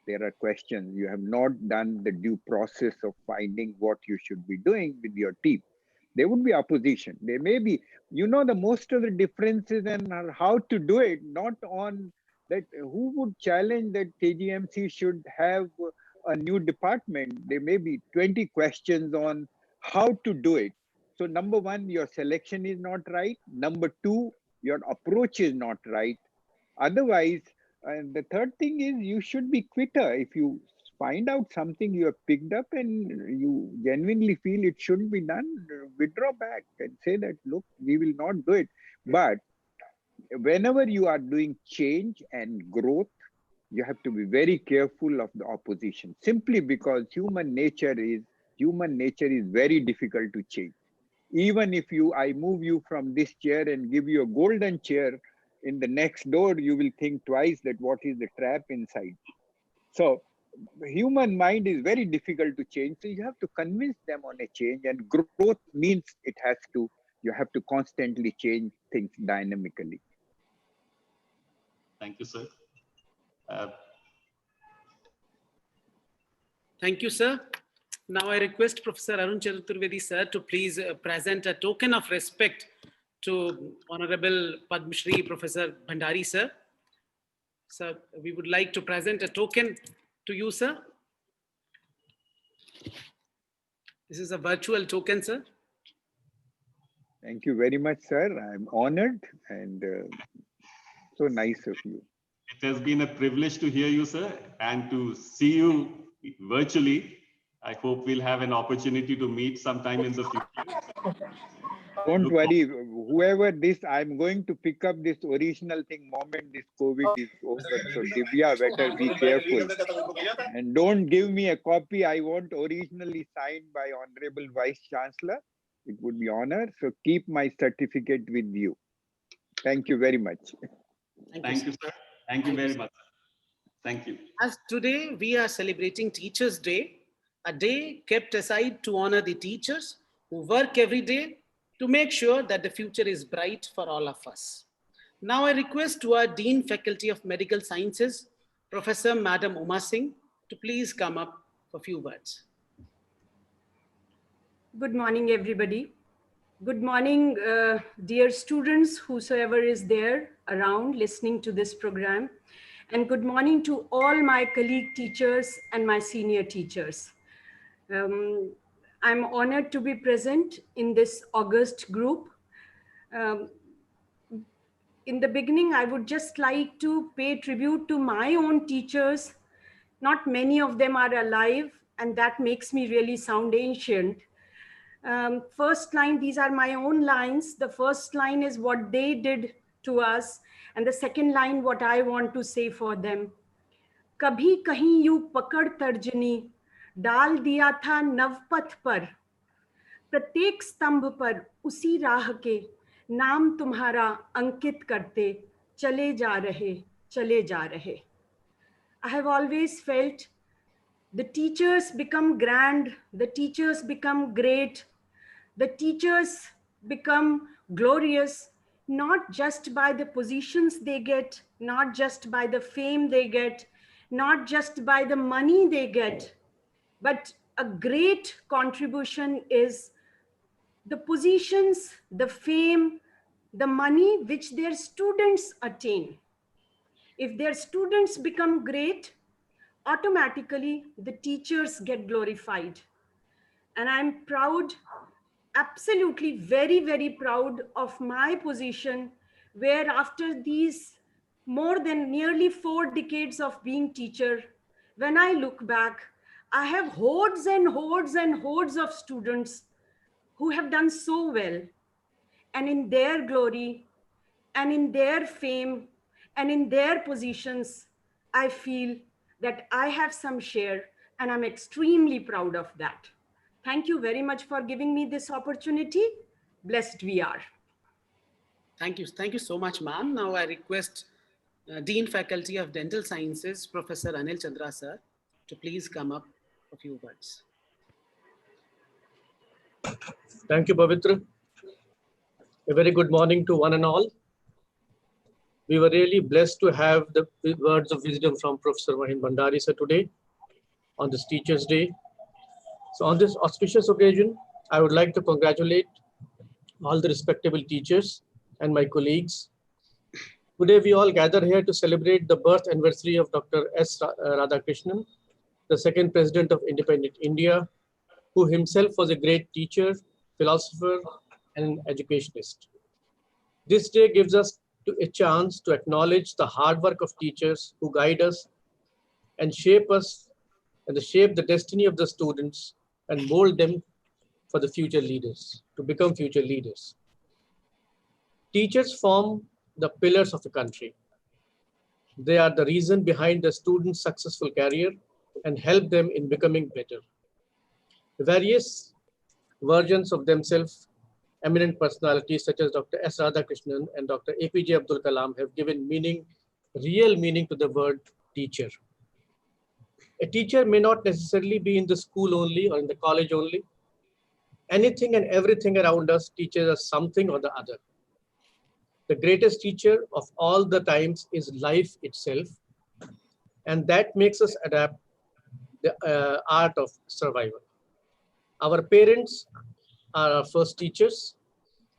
There are questions. You have not done the due process of finding what you should be doing with your team. There would be opposition. There may be, the most of the differences and how to do it, not on that who would challenge that KGMC should have a new department. There may be 20 questions on how to do it. So number one, your selection is not right. Number two, your approach is not right. Otherwise, and the third thing is you should be quitter. If you find out something you have picked up and you genuinely feel it shouldn't be done, withdraw back and say that, look, we will not do it. But whenever you are doing change and growth, you have to be very careful of the opposition, simply because human nature is very difficult to change. Even if I move you from this chair and give you a golden chair, in the next door, you will think twice that what is the trap inside. So human mind is very difficult to change. So you have to convince them on a change, and growth means you have to constantly change things dynamically. Thank you, sir. Thank you, sir. Now I request Professor Arun Chaturvedi, sir, to please present a token of respect to Honorable Padma Shri Professor Bhandari, sir. Sir, we would like to present a token to you, sir. This is a virtual token, sir. Thank you very much, sir. I'm honored, and so nice of you. It has been a privilege to hear you, sir, and to see you virtually. I hope we'll have an opportunity to meet sometime in the future. Don't worry, whoever this, I'm going to pick up this original thing moment this COVID is over. So Divya, better be careful. And don't give me a copy. I want originally signed by Honorable Vice Chancellor. It would be honor. So keep my certificate with you. Thank you very much. Thank you, sir. Thank you very much. Thank you. As today we are celebrating Teachers' Day, a day kept aside to honor the teachers who work every day to make sure that the future is bright for all of us. Now I request to our Dean Faculty of Medical Sciences, Professor Madam Uma Singh, to please come up for a few words. Good morning, everybody. Good morning, dear students, whosoever is there around listening to this program. and good morning to all my colleague teachers and my senior teachers. I'm honored to be present in this August group. Um, in the beginning, I would just like to pay tribute to my own teachers. Not many of them are alive, and that makes me really sound ancient. First line, these are my own lines. The first line is what they did to us, and the second line, what I want to say for them. कभी कहीं यूं पकड़ तर्जनी डाल दिया था नवपथ पर, प्रत्येक स्तंभ पर उसी राह के नाम तुम्हारा अंकित करते चले जा रहे, चले जा रहे. I have always felt the teachers become grand, the teachers become great, the teachers become glorious, not just by the positions they get, not just by the fame they get, not just by the money they get, but a great contribution is the positions, the fame, the money which their students attain. If their students become great, automatically the teachers get glorified. And I'm proud, absolutely very, very proud of my position, where after these more than nearly 4 decades of being teacher, when I look back, I have hordes and hordes and hordes of students who have done so well. And in their glory and in their fame and in their positions, I feel that I have some share, and I'm extremely proud of that. Thank you very much for giving me this opportunity. Blessed we are. Thank you so much, ma'am. Now I request Dean Faculty of Dental Sciences, Professor Anil Chandra sir, to please come up for a few words. Thank you, Pavitra. A very good morning to one and all. We were really blessed to have the words of wisdom from Professor Mahin Bhandari sir today on this Teachers' Day. So on this auspicious occasion, I would like to congratulate all the respectable teachers and my colleagues. Today, we all gather here to celebrate the birth anniversary of Dr. S. Radhakrishnan, the second president of independent India, who himself was a great teacher, philosopher, and an educationist. This day gives us a chance to acknowledge the hard work of teachers who guide us and shape us and shape the destiny of the students and mold them for the future leaders, to become future leaders. Teachers form the pillars of the country. They are the reason behind the student's successful career and help them in becoming better. The various versions of themselves, eminent personalities such as Dr. S. Radhakrishnan and Dr. APJ Abdul Kalam have given meaning, real meaning to the word teacher. A teacher may not necessarily be in the school only or in the college only. Anything and everything around us teaches us something or the other. The greatest teacher of all the times is life itself, and that makes us adapt the art of survival. Our parents are our first teachers,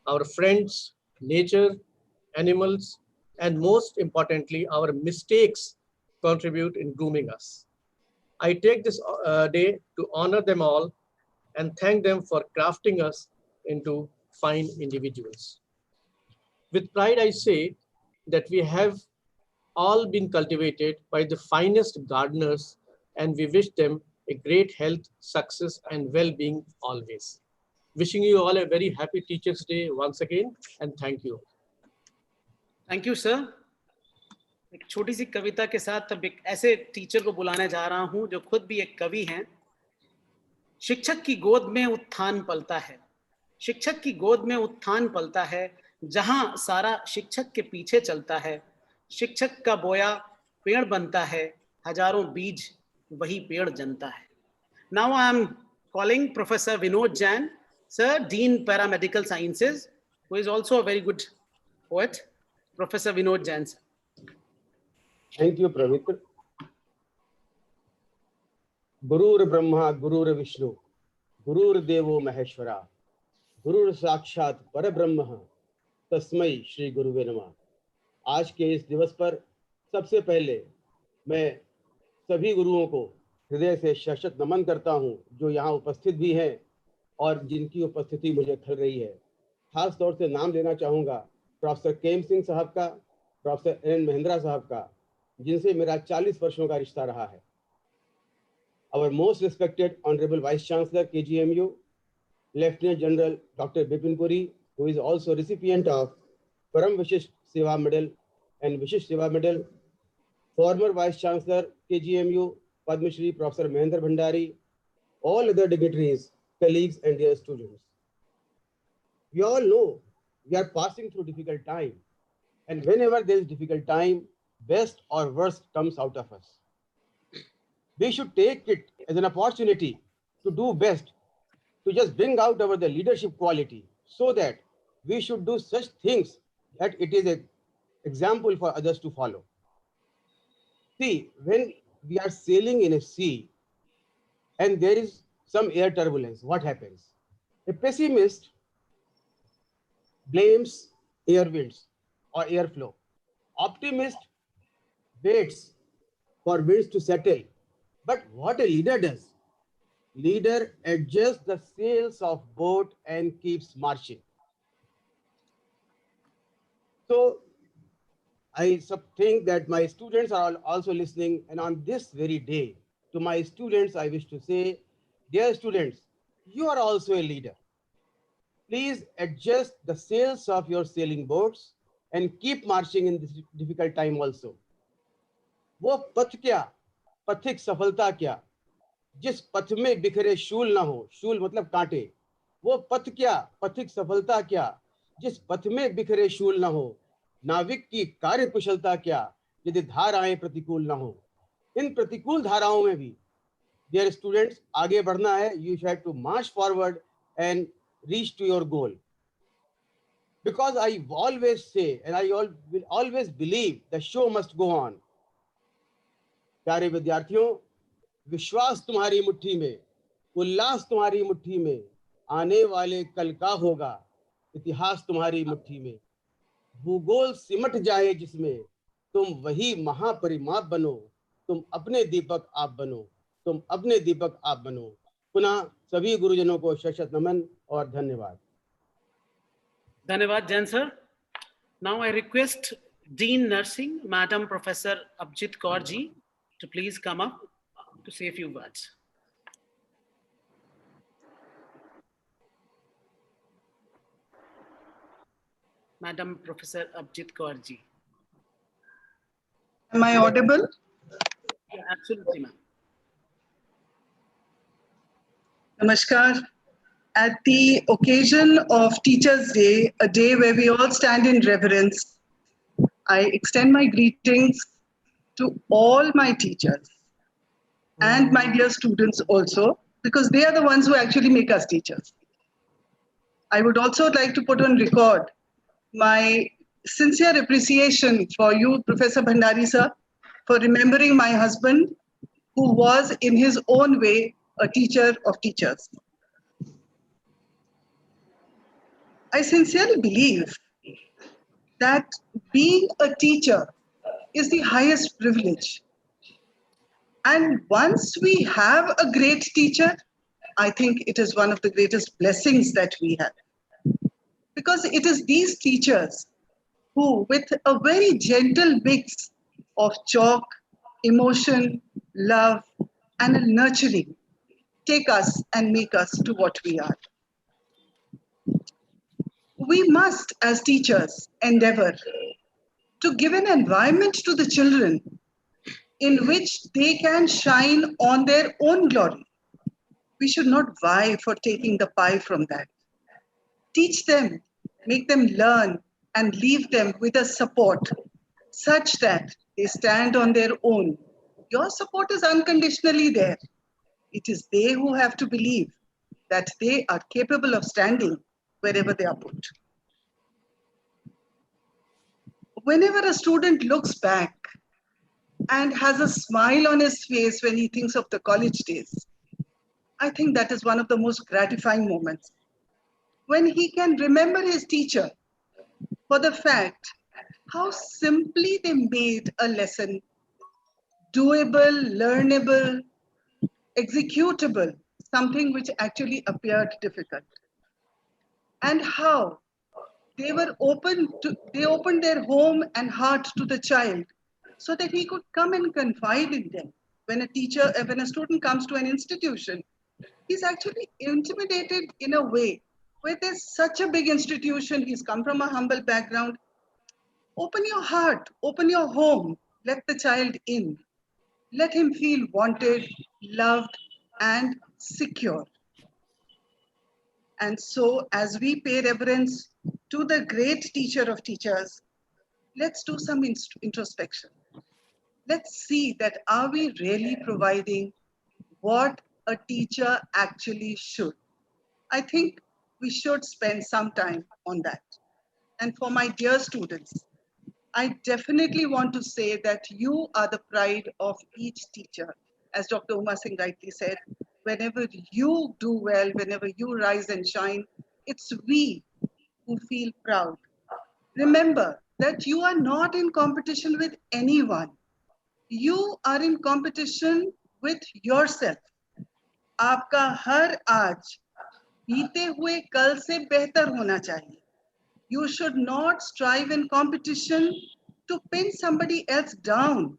our friends, nature, animals, and most importantly, our mistakes contribute in grooming us. I take this day to honor them all and thank them for crafting us into fine individuals. With pride, I say that we have all been cultivated by the finest gardeners, and we wish them a great health, success, and well-being always. Wishing you all a very happy Teachers' Day once again, and thank you. Thank you, sir. एक छोटी सी कविता के साथ अब एक ऐसे teacher को बुलाने जा रहा हूं जो खुद भी एक कवि हैं. शिक्षक की गोद में उत्थान पलता है, शिक्षक की गोद में उत्थान पलता है, जहां सारा शिक्षक के पीछे चलता है. शिक्षक का बोया पेड़ बनता है, हजारों बीज वही पेड़ जनता है. Now I am calling Professor Vinod Jain, sir, Dean Paramedical Sciences, who is also a very good poet. Professor Vinod Jain, sir. Thank you, Pavitra. Gurur Brahma, Gurur Vishnu, Gurur Devo Maheshwara, Gurur Sakshat Parabrahma, तस्मै श्री गुरुवे नमः. आज के इस दिवस पर सबसे पहले मैं सभी गुरुओं को हृदय से शशत नमन करता हूं, जो यहाँ उपस्थित भी हैं और जिनकी उपस्थिति मुझे खल रही है। खास तौर से नाम लेना चाहूँगा प्रोफेसर केम सिंह साहब का, प्रोफेसर एन महेंद्रा साहब का, जिनसे मेरा 40 वर्षों का रिश्ता रहा है। Our most respected Honorable Vice Chancellor KGMU, Lieutenant General Dr. Bipin Puri, who is also recipient of Param Vishisht Seva Medal and Vishisht Seva Medal, former Vice Chancellor KGMU, Padma Shri Professor Mahendra Bhandari, all other dignitaries, colleagues and dear students. We all know we are passing through difficult time, and whenever there is difficult time, best or worst comes out of us. We should take it as an opportunity to do best, to just bring out our the leadership quality, so that we should do such things that it is an example for others to follow. See, when we are sailing in a sea and there is some air turbulence, what happens? A pessimist blames air winds or airflow. Optimist waits for winds to settle. But what a leader does, leader adjusts the sails of boat and keeps marching. So I think that my students are also listening, and on this very day, to my students, I wish to say, dear students, you are also a leader. Please adjust the sails of your sailing boats and keep marching in this difficult time also. वो पथ क्या, पथिक सफलता क्या, जिस पथ में बिखरे शूल ना हो, शूल मतलब कांटे, वो पथ क्या, पथिक सफलता क्या, जिस पथ में बिखरे शूल ना हो, नाविक की कार्य कुशलता क्या, यदि धाराएं प्रतिकूल ना हो। इन प्रतिकूल धाराओं में भी dear students, आगे बढ़ना है, you have to march forward and reach to your goal. Because I always say, and I will always believe, the show must go on. प्यारे विद्यार्थियों, विश्वास तुम्हारी मुट्ठी में, उल्लास तुम्हारी मुट्ठी में, आने वाले कल का होगा इतिहास तुम्हारी मुट्ठी में। भूगोल सिमट जाए जिसमें, तुम वही महापरिमाप बनो, तुम अपने दीपक आप बनो, तुम अपने दीपक आप बनो। पुनः सभी गुरुजनों को शशत नमन और धन्यवाद। Dhanyavad, Jan sir. Now I request Dean Nursing, Madam Professor Abhijit Kaur-ji, to please come up to say a few words. Madam Professor Abhijit Kaur-ji. Am I audible? Yeah, absolutely, ma'am. Namaskar. At the occasion of Teachers' Day, a day where we all stand in reverence, I extend my greetings to all my teachers and my dear students also, because they are the ones who actually make us teachers. I would also like to put on record my sincere appreciation for you, Professor Bhandari sir, for remembering my husband, who was in his own way a teacher of teachers. I sincerely believe that being a teacher is the highest privilege. And once we have a great teacher, I think it is one of the greatest blessings that we have. Because it is these teachers who, with a very gentle mix of chalk, emotion, love, and a nurturing, take us and make us to what we are. We must, as teachers, endeavor to give an environment to the children in which they can shine on their own glory. We should not vie for taking the pie from that. Teach them, make them learn, and leave them with a support such that they stand on their own. Your support is unconditionally there. It is they who have to believe that they are capable of standing wherever they are put. Whenever a student looks back and has a smile on his face when he thinks of the college days, I think that is one of the most gratifying moments. When he can remember his teacher for the fact how simply they made a lesson doable, learnable, executable, something which actually appeared difficult. And how they opened their home and heart to the child so that he could come and confide in them. When a student comes to an institution, he's actually intimidated in a way where there's such a big institution, he's come from a humble background. Open your heart, open your home, let the child in. Let him feel wanted, loved, and secure. And so, as we pay reverence to the great teacher of teachers, let's do some introspection. Let's see that are we really providing what a teacher actually should? I think we should spend some time on that. And for my dear students, I definitely want to say that you are the pride of each teacher. As Dr. Uma Singh rightly said, whenever you do well, whenever you rise and shine, it's we who feel proud. Remember that you are not in competition with anyone. You are in competition with yourself. आपका हर आज बीते हुए कल से बेहतर होना चाहिए. You should not strive in competition to pin somebody else down.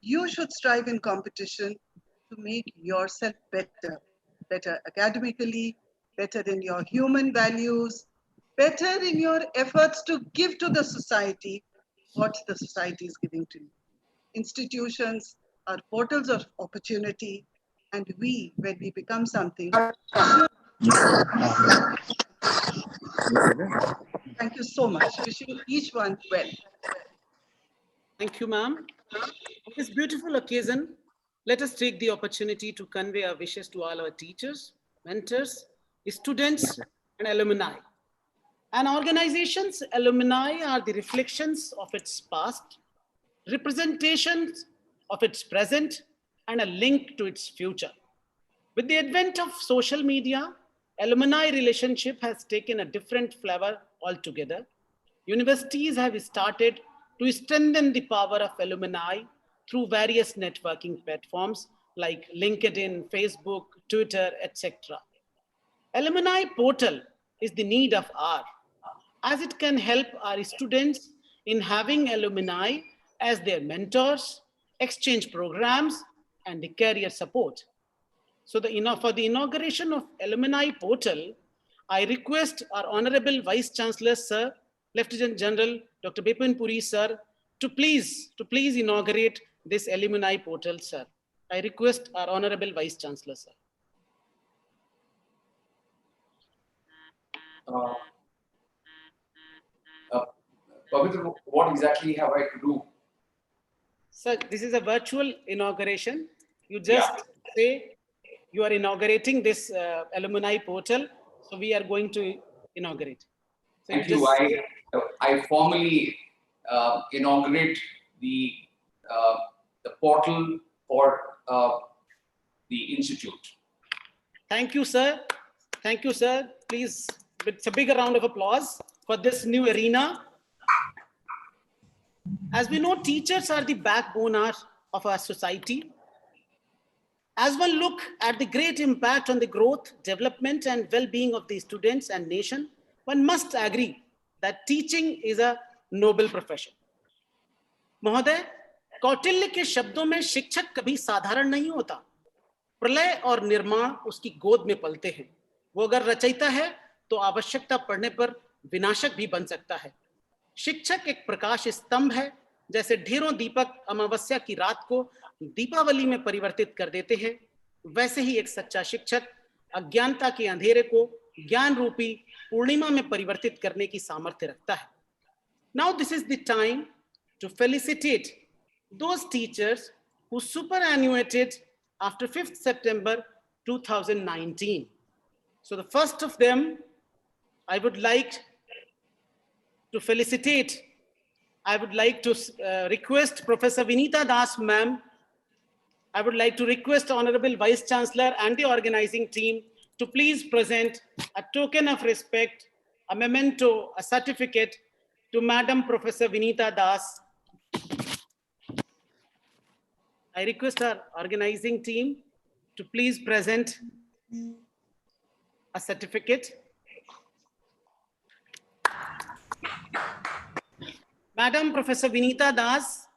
You should strive in competition to make yourself better. Better academically, better in your human values, better in your efforts to give to the society what the society is giving to you. Institutions are portals of opportunity, and we, when we become something, should. Thank you so much. Wishing each one well. Thank you, ma'am. On this beautiful occasion, let us take the opportunity to convey our wishes to all our teachers, mentors, students, and alumni. An organization's alumni are the reflections of its past, representations of its present, and a link to its future. With the advent of social media, alumni relationship has taken a different flavor altogether. Universities have started to strengthen the power of alumni through various networking platforms like LinkedIn, Facebook, Twitter, etc. Alumni portal is the need of hour, as it can help our students in having alumni as their mentors, exchange programs, and the career support. So for the inauguration of alumni portal, I request our Honorable Vice Chancellor, Sir, Lieutenant General Dr. Bipin Puri, Sir, to please inaugurate this alumni portal, Sir. I request our Honorable Vice Chancellor, Sir. Pavitra, what exactly have I to do? Sir, this is a virtual inauguration. You just say you are inaugurating this alumni portal. So we are going to inaugurate. So Thank you. I formally inaugurate the portal for the institute. Thank you, sir. Thank you, sir. Please, it's a big round of applause for this new arena. As we know, teachers are the backbone of our society. As one look at the great impact on the growth, development, and well-being of the students and nation, one must agree that teaching is a noble profession. महोदय, कौटिल्य के शब्दों में शिक्षक कभी साधारण नहीं होता. प्रलय और निर्माण उसकी गोद में पलते हैं. वो अगर रचयिता है तो आवश्यकता पड़ने पर विनाशक भी बन सकता है. शिक्षक एक प्रकाश स्तंभ है, जैसे ढेरों दीपक अमावस्या की रात को दीपावली में परिवर्तित कर देते हैं, वैसे ही एक सच्चा शिक्षक अज्ञानता के अंधेरे को ज्ञान रूपी पूर्णिमा में परिवर्तित करने की सामर्थ्य रखता है. Now this is the time to felicitate those teachers who superannuated after 5th September 2019. So the first of them, I would like to felicitate, I would like to request Professor Vinita Das ma'am. I would like to request Honorable Vice Chancellor and the organizing team to please present a token of respect, a memento, a certificate to Madam Professor Vinita Das. I request our organizing team to please present a certificate. Madam Professor Vinita Das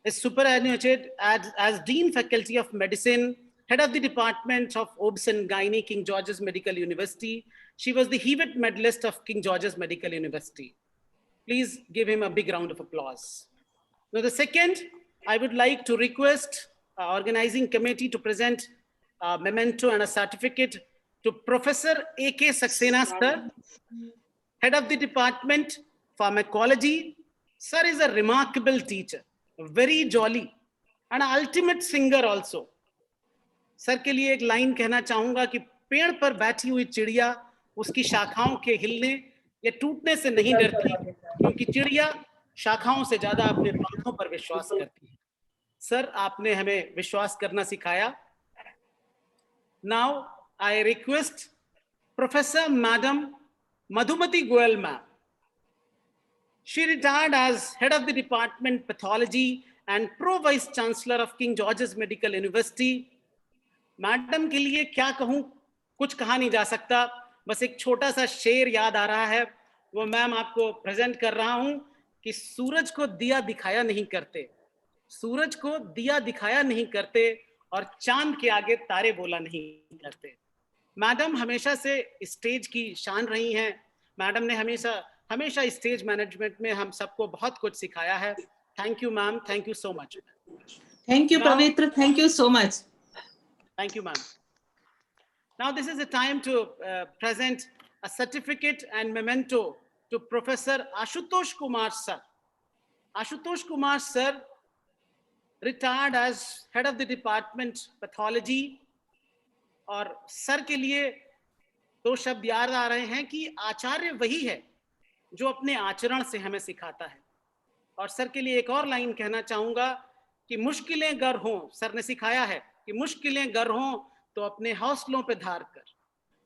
is superannuated as Dean Faculty of Medicine, Head of the Department of Obs and Gynae, King George's Medical University. She was the Hewitt Medalist of King George's Medical University. Please give him a big round of applause. Now, the second, I would like to request our organizing committee to present a memento and a certificate to Professor A.K. Saxena, sir, Head of the Department Pharmacology. Sir is a remarkable teacher, very jolly, and an ultimate singer also. Sir के लिए एक line कहना चाहूंगा कि पेड़ पर बैठी हुई चिड़िया उसकी शाखाओं के हिलने या टूटने से नहीं डरती, क्योंकि चिड़िया शाखाओं से ज्यादा अपने पंखों पर विश्वास करती है. सर, आपने हमें विश्वास करना सिखाया. Now I request Professor Madam Madhumati Goel ma'am. She retired as Head of the Department Pathology and Pro Vice Chancellor of King George's Medical University. Madam के लिए क्या कहूं, कुछ कहा नहीं जा सकता, बस एक छोटा सा शेर याद आ रहा है. वो मैम आपको प्रेजेंट कर रहा हूं कि सूरज को दिया दिखाया नहीं करते, सूरज को दिया दिखाया नहीं करते और चांद के आगे तारे बोला नहीं करते. मैडम हमेशा से स्टेज की शान रही हैं. मैडम ने हमेशा स्टेज मैनेजमेंट में हम सबको बहुत कुछ सिखाया है. Thank you ma'am, thank you so much. Thank you Pavitra, thank you so much. Thank you, ma'am. Now this is the time to present a certificate and memento to Professor Ashutosh Kumar sir. Ashutosh Kumar sir retired as Head of the Department Pathology. और sir के लिए दो शब्द याद आ रहे हैं कि आचार्य वही है जो अपने आचरण से हमें सिखाता है. और सर के लिए एक और लाइन कहना चाहूंगा कि मुश्किलें गर हों, सर ने सिखाया है कि मुश्किलें गर हों तो अपने हौसलों पे धार कर,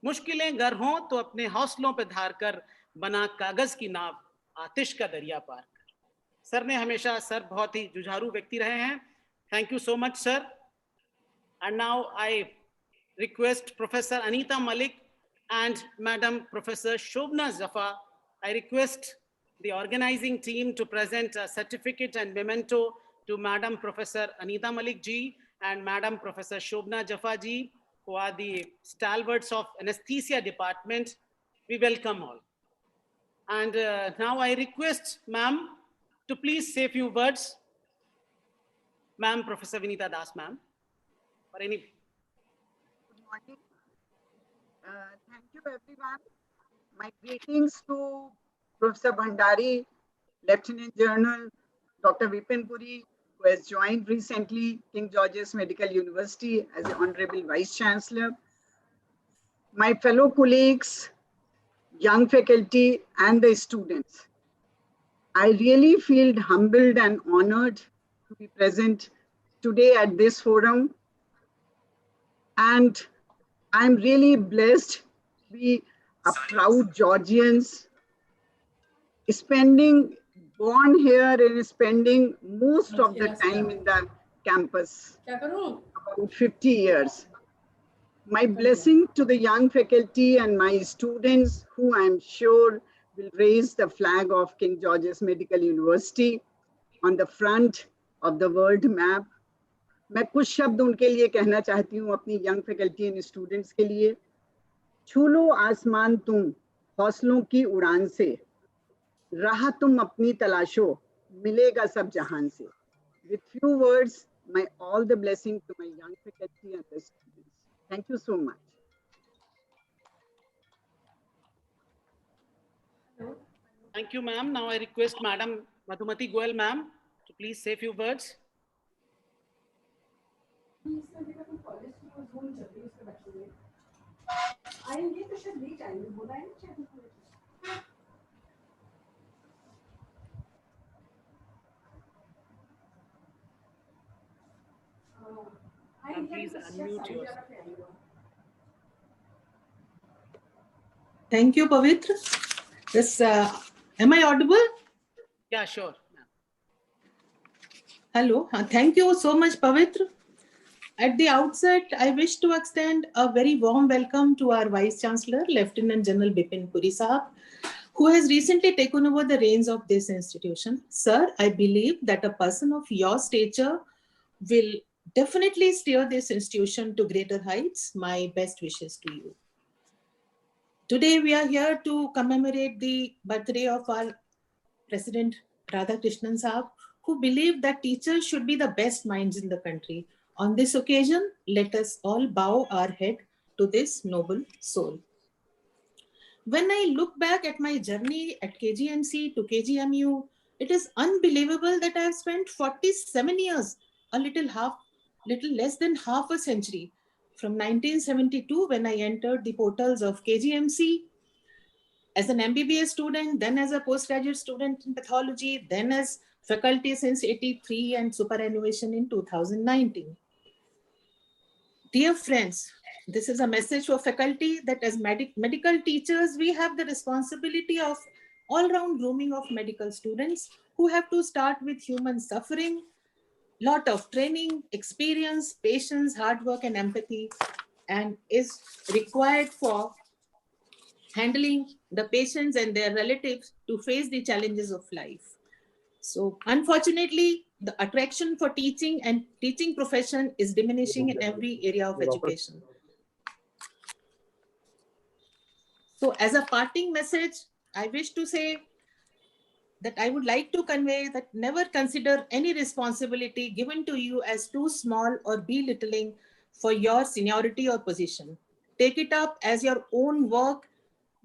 मुश्किलें गर हों तो अपने हौसलों पे धार कर, बना कागज की नाव आतिश का दरिया पार कर. सर ने हमेशा, सर बहुत ही जुझारू व्यक्ति रहे हैं. Thank you so much sir. And now I request professor Anita Malik and Madam Professor Shobna Zafar. I request the organizing team to present a certificate and memento to Madam Professor Anita Malik ji and Madam Professor Shobna Jaffa ji, who are the stalwarts of anesthesia department. We welcome all. And now I request ma'am to please say a few words. Ma'am, Professor Vinita Das ma'am, or any. Good morning. Thank you everyone. My greetings to Professor Bhandari, Lieutenant General Dr. Vipin Puri, who has joined recently King George's Medical University as the Honorable Vice Chancellor. My fellow colleagues, young faculty and the students. I really feel humbled and honored to be present today at this forum. And I'm really blessed to be a proud Georgians, born here and spending most of the time in the campus, about 50 years. My blessing to the young faculty and my students, who I'm sure will raise the flag of King George's Medical University on the front of the world map. मैं कुछ शब्द उनके लिए कहना चाहती हूँ, अपनी young faculty and students के लिए. छू लो आसमान तुम हौसलों की उड़ान से, राह तुम अपनी तलाशो मिलेगा सब जहान से. With few words, my all the blessing to my young faculty and the students. Thank you so much. Thank you, ma'am. Now I request Madam Madhumati Goel, ma'am, to please say a few words. Please unmute yourself. Thank you, Pavitra. This, am I audible? Yeah, sure. Hello. Thank you so much, Pavitra. At the outset, I wish to extend a very warm welcome to our Vice Chancellor, Lieutenant General Bipin Puri Sahab, who has recently taken over the reins of this institution. Sir, I believe that a person of your stature will definitely steer this institution to greater heights. My best wishes to you. Today, we are here to commemorate the birthday of our President Radhakrishnan Saab, who believed that teachers should be the best minds in the country. On this occasion, let us all bow our head to this noble soul. When I look back at my journey at KGMC to KGMU, it is unbelievable that I have spent 47 years, little less than half a century, from 1972 when I entered the portals of KGMC as an MBBS student, then as a postgraduate student in pathology, then as faculty since 83 and superannuation in 2019. Dear friends, this is a message for faculty that as medical teachers, we have the responsibility of all-round grooming of medical students who have to start with human suffering, lot of training, experience, patience, hard work, and empathy, and is required for handling the patients and their relatives to face the challenges of life. So unfortunately, the attraction for teaching and teaching profession is diminishing in every area of education. So as a parting message, I wish to say that I would like to convey that never consider any responsibility given to you as too small or belittling for your seniority or position. Take it up as your own work,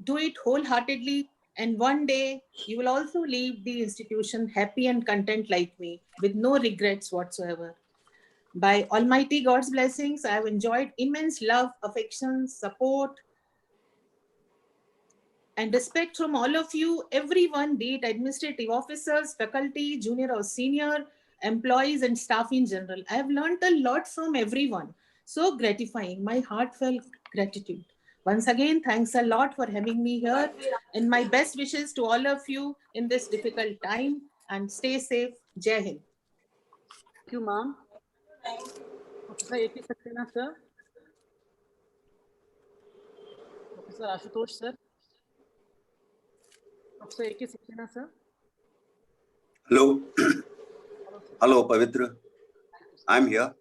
do it wholeheartedly, and one day you will also leave the institution happy and content like me, with no regrets whatsoever. By Almighty God's blessings, I have enjoyed immense love, affection, support, and respect from all of you, everyone, be it administrative officers, faculty, junior or senior, employees, and staff in general. I have learned a lot from everyone. So gratifying, my heartfelt gratitude. Once again, thanks a lot for having me here, and my best wishes to all of you in this difficult time, and stay safe. Jai Hind. Thank you, ma'am. Professor A.K. Saxena, sir. Professor Ashutosh, sir. Professor A.K. Saxena, sir. Hello. Hello, Pavitra. I'm here.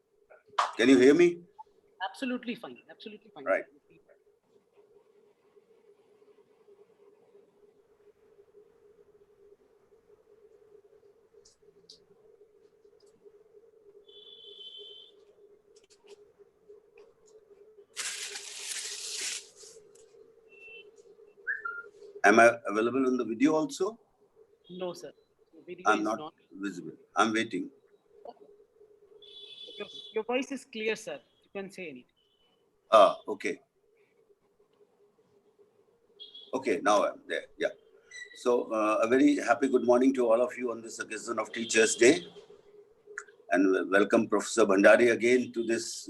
Can you hear me? Absolutely fine. Absolutely fine. Right. Am I available on the video also? No, sir. The video I'm is not visible. I'm waiting. Your voice is clear, sir. You can say anything. Okay. Okay, now I'm there. Yeah. So a very happy good morning to all of you on this occasion of Teachers' Day. And welcome Professor Bhandari again to this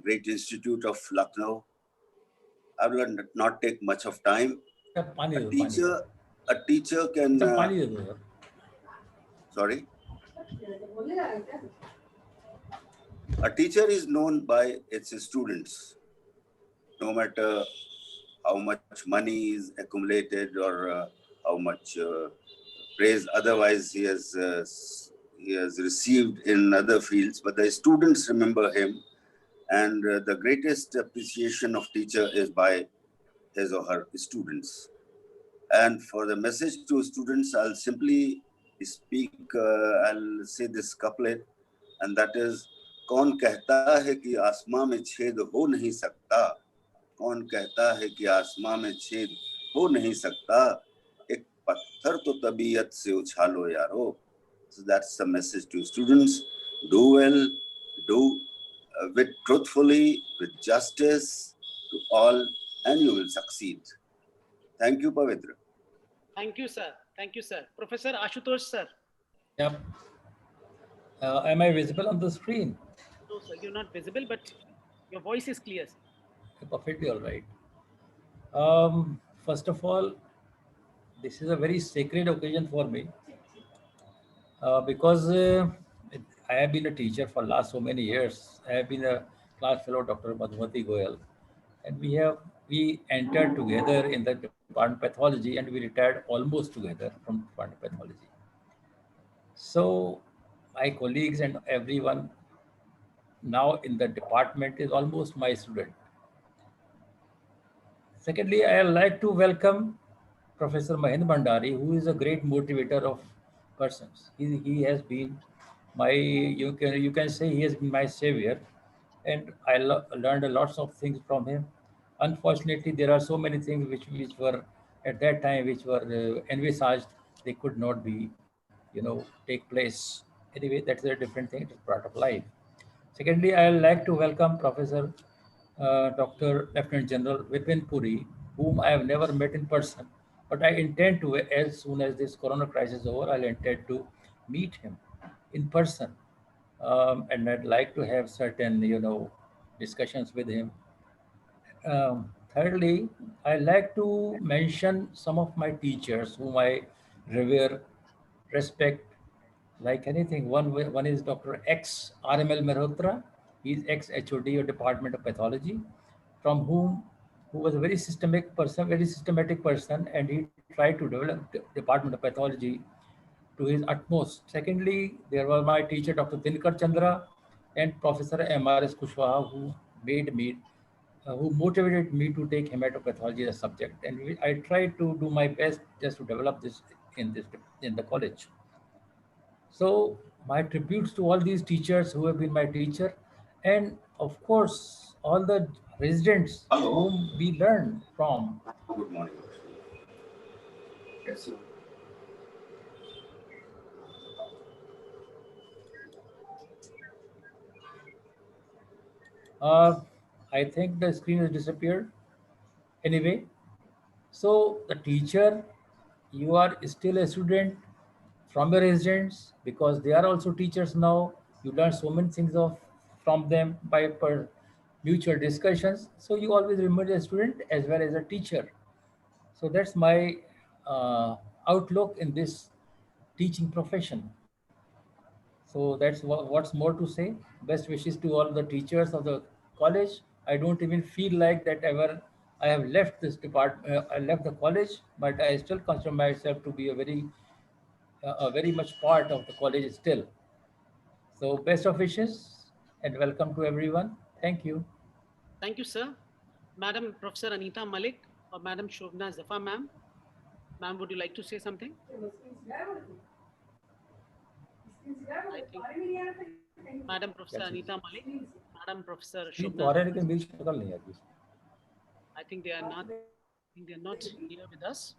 great institute of Lucknow. I will not take much of time. A teacher can... sorry? A teacher is known by its students, no matter how much money is accumulated or how much praise otherwise he has received in other fields, but the students remember him, and the greatest appreciation of teacher is by his or her students. And for the message to students, I'll simply speak, I'll say this couplet, and that is, कौन कहता है कि आसमां में छेद हो नहीं सकता, कौन कहता है कि आसमां में छेद हो नहीं सकता, एक पत्थर तो तबीयत से उछालो यारो. So that's the message to students. Do well, do with truthfully, with justice to all, and you will succeed. Thank you, Pavitra. Thank you, sir. Thank you, sir. Professor Ashutosh, sir. Yep. Am I visible on the screen? No, sir, you're not visible, but your voice is clear. Perfectly all right. First of all, this is a very sacred occasion for me because I have been a teacher for last so many years. I have been a class fellow, Dr. Madhumati Goyal, and we entered together in the department of pathology, and we retired almost together from department of pathology. So my colleagues and everyone now in the department is almost my student. Secondly, I like to welcome Professor Mahendra Bhandari, who is a great motivator of persons. He has been my, you can say he has been my savior, and I learned a lots of things from him. Unfortunately, there are so many things which were at that time which were envisaged, they could not be, take place. Anyway, that's a different thing. It is part of life. Secondly, I would like to welcome Professor Dr. Lieutenant General Vipin Puri, whom I have never met in person, but I intend to, as soon as this corona crisis is over, I'll intend to meet him in person. And I'd like to have certain, discussions with him. Thirdly, I like to mention some of my teachers whom I revere, respect, like anything. One is Dr. X RML Mehrotra. He's ex HOD of Department of Pathology, from who was a very systematic person, and he tried to develop the Department of Pathology to his utmost. Secondly, there was my teacher, Dr. Dinkar Chandra, and Professor MRS Kushwaha, who motivated me to take hematopathology as a subject. And I tried to do my best just to develop this in the college. So my tributes to all these teachers who have been my teacher, and of course all the residents Hello. whom we learn from. Good morning. Yes, sir. I think the screen has disappeared. Anyway, so the teacher, you are still a student from your residents because they are also teachers now. You learn so many things from them by mutual discussions. So you always remember a student as well as a teacher. So that's my outlook in this teaching profession. So that's what's more to say. Best wishes to all the teachers of the college. I don't even feel like that ever I have left this department. I left the college, but I still consider myself to be a very much part of the college still. So best of wishes and welcome to everyone. Thank you. Thank you, sir. Madam Professor Anita Malik or Madam Shobna Zafar, ma'am. Ma'am, would you like to say something? I think Madam Professor Anita Malik, Madam Professor Shobna. I think they are not. I think they are not here with us.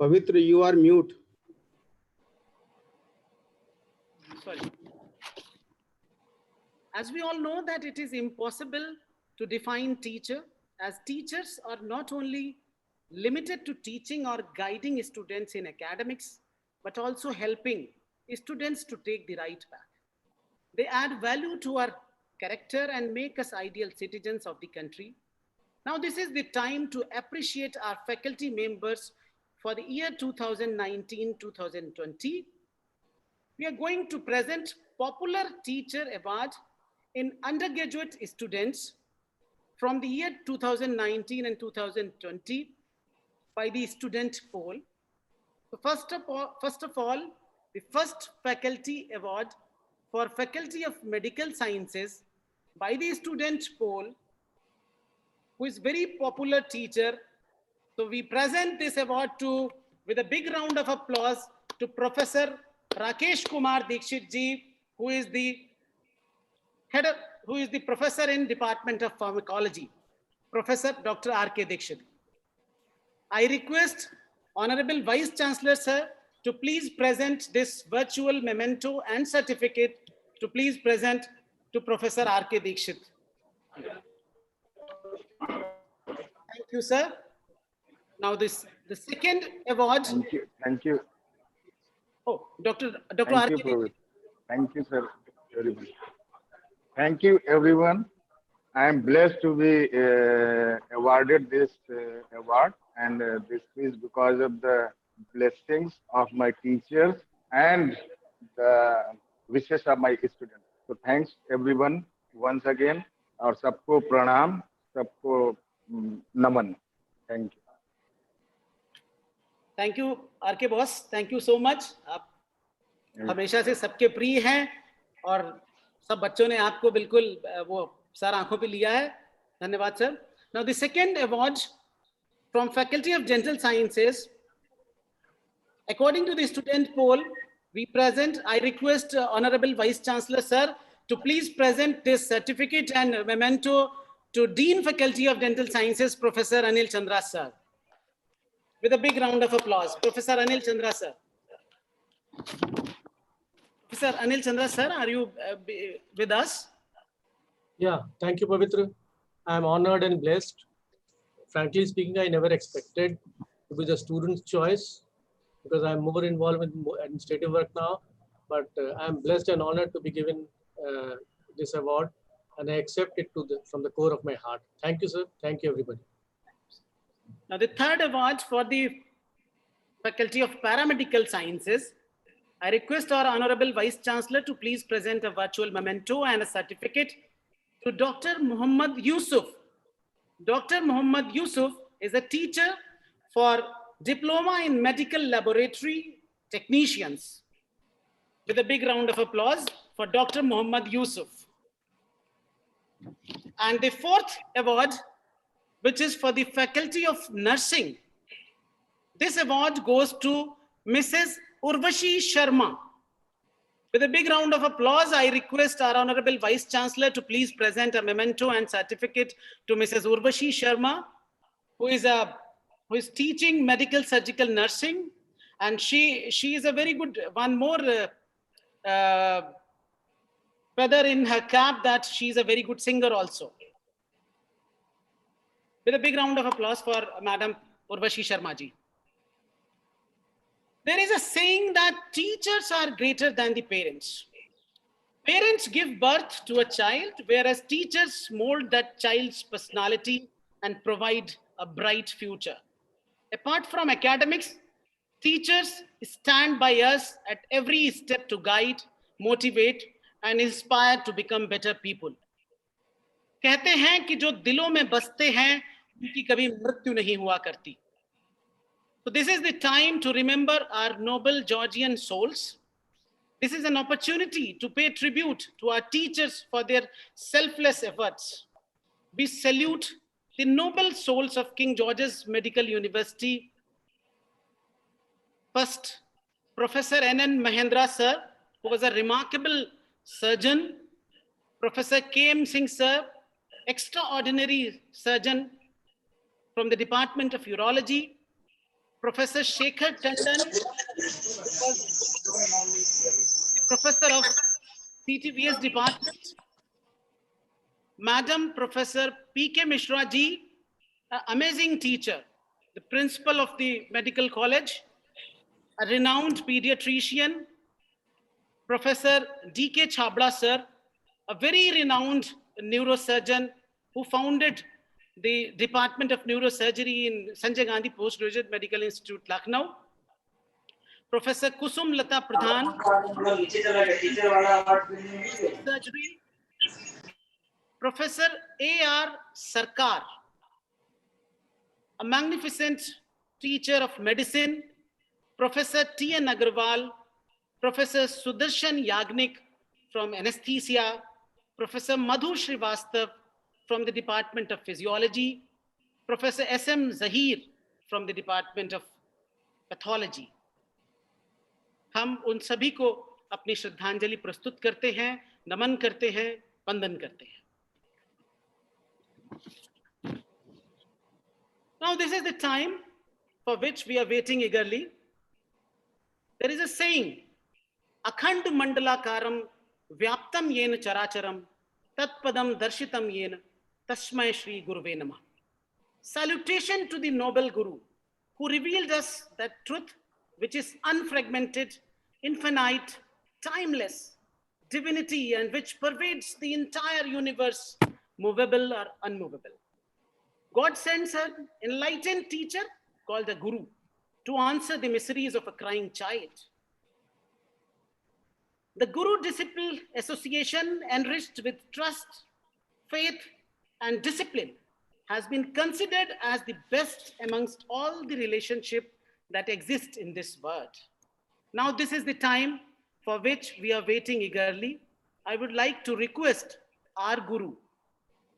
Pavitra, you are mute. Sorry. As we all know that it is impossible to define teacher, as teachers are not only limited to teaching or guiding students in academics, but also helping students to take the right path. They add value to our character and make us ideal citizens of the country. Now, this is the time to appreciate our faculty members for the year 2019-2020. We are going to present Popular Teacher Award in undergraduate students from the year 2019 and 2020 by the student poll. So first of all, the first faculty award for Faculty of Medical Sciences by the student poll, who is very popular teacher. So we present this award with a big round of applause to Professor Rakesh Kumar Dikshit ji, who is the professor in Department of Pharmacology, Professor Dr. R.K. Dikshit. I request Honorable Vice Chancellor Sir to please present this virtual memento and certificate to please present to Professor R.K. Dikshit. Thank you, sir. Now the The second award. Thank you. Thank you. Oh, Dr. Thank you, R.K. Praveen. Thank you, sir. Everyone. Thank you, everyone. I am blessed to be awarded this award, and this is because of the blessings of my teachers and the wishes of my students. So thanks everyone once again. और सबको प्रणाम, सबको नमन. Thank you. Thank you, RK boss. Thank you so much. आप हमेशा से सबके प्रिय हैं और सब बच्चों ने आपको बिल्कुल वो सर आंखों पे लिया है. धन्यवाद sir. Now the second award from Faculty of Dental Sciences, according to the student poll, we present. I request Honorable Vice Chancellor sir to please present this certificate and memento to Dean Faculty of Dental Sciences, Professor Anil Chandra sir. With a big round of applause, Professor Anil Chandra sir. Professor Anil Chandra sir, are you with us? Yeah, thank you, Pavitra. I am honored and blessed. Frankly speaking, I never expected to be the student's choice because I'm more involved in administrative work now. But I'm blessed and honored to be given this award, and I accept it from the core of my heart. Thank you, sir. Thank you, everybody. Now, the third award for the Faculty of Paramedical Sciences, I request our Honorable Vice Chancellor to please present a virtual memento and a certificate to Dr. Muhammad Yusuf. Dr. Muhammad Yusuf is a teacher for Diploma in Medical Laboratory Technicians. With a big round of applause for Dr. Muhammad Yusuf. And the fourth award, which is for the Faculty of Nursing. This award goes to Mrs. Urvashi Sharma. With a big round of applause, I request our Honorable Vice Chancellor to please present a memento and certificate to Mrs. Urvashi Sharma, who is teaching medical surgical nursing, and she is a very good one more feather in her cap that she's a very good singer also. With a big round of applause for Madam Urvashi Sharma ji. There is a saying that teachers are greater than the parents. Parents give birth to a child, whereas teachers mold that child's personality and provide a bright future. Apart from academics, teachers stand by us at every step to guide, motivate, and inspire to become better people. कहते हैं कि जो दिलों में बसते हैं, उनकी कभी मृत्यु नहीं हुआ करती. So this is the time to remember our noble Georgian souls. This is an opportunity to pay tribute to our teachers for their selfless efforts. We salute the noble souls of King George's Medical University. First, Professor N.N. Mahendra sir, who was a remarkable surgeon. Professor K.M. Singh sir, extraordinary surgeon from the Department of Urology. Professor Shekhar Tandon was professor of CTVS department. Madam Professor P.K. Mishra ji, an amazing teacher, the principal of the medical college, a renowned pediatrician. Professor D.K. Chabla sir, a very renowned neurosurgeon who founded the Department of Neurosurgery in Sanjay Gandhi Postgraduate Medical Institute, Lucknow. Professor Kusum Lata Pradhan, surgery. Professor A.R. Sarkar, a magnificent teacher of medicine. Professor T.N. Agarwal, Professor Sudarshan Yagnik from anesthesia, Professor Madhu Srivastav from the Department of Physiology, Professor S.M. Zahir from the Department of Pathology. हम उन सभी को अपनी श्रद्धांजलि प्रस्तुत करते हैं, नमन करते हैं, वंदन करते हैं. Now this is the time for which we are waiting eagerly. There is a saying, Akhand Mandalakaram Vyaptam Yena Characharam Tatpadam Darshitam Yena Tasmai Shri Guruve Namah. Salutation to the noble Guru who revealed us that truth which is unfragmented, infinite, timeless, divinity, and which pervades the entire universe, movable or unmovable. God sends an enlightened teacher called a guru to answer the miseries of a crying child. The Guru Disciple Association, enriched with trust, faith, and discipline, has been considered as the best amongst all the relationship that exist in this world. Now, this is the time for which we are waiting eagerly. I would like to request our Guru,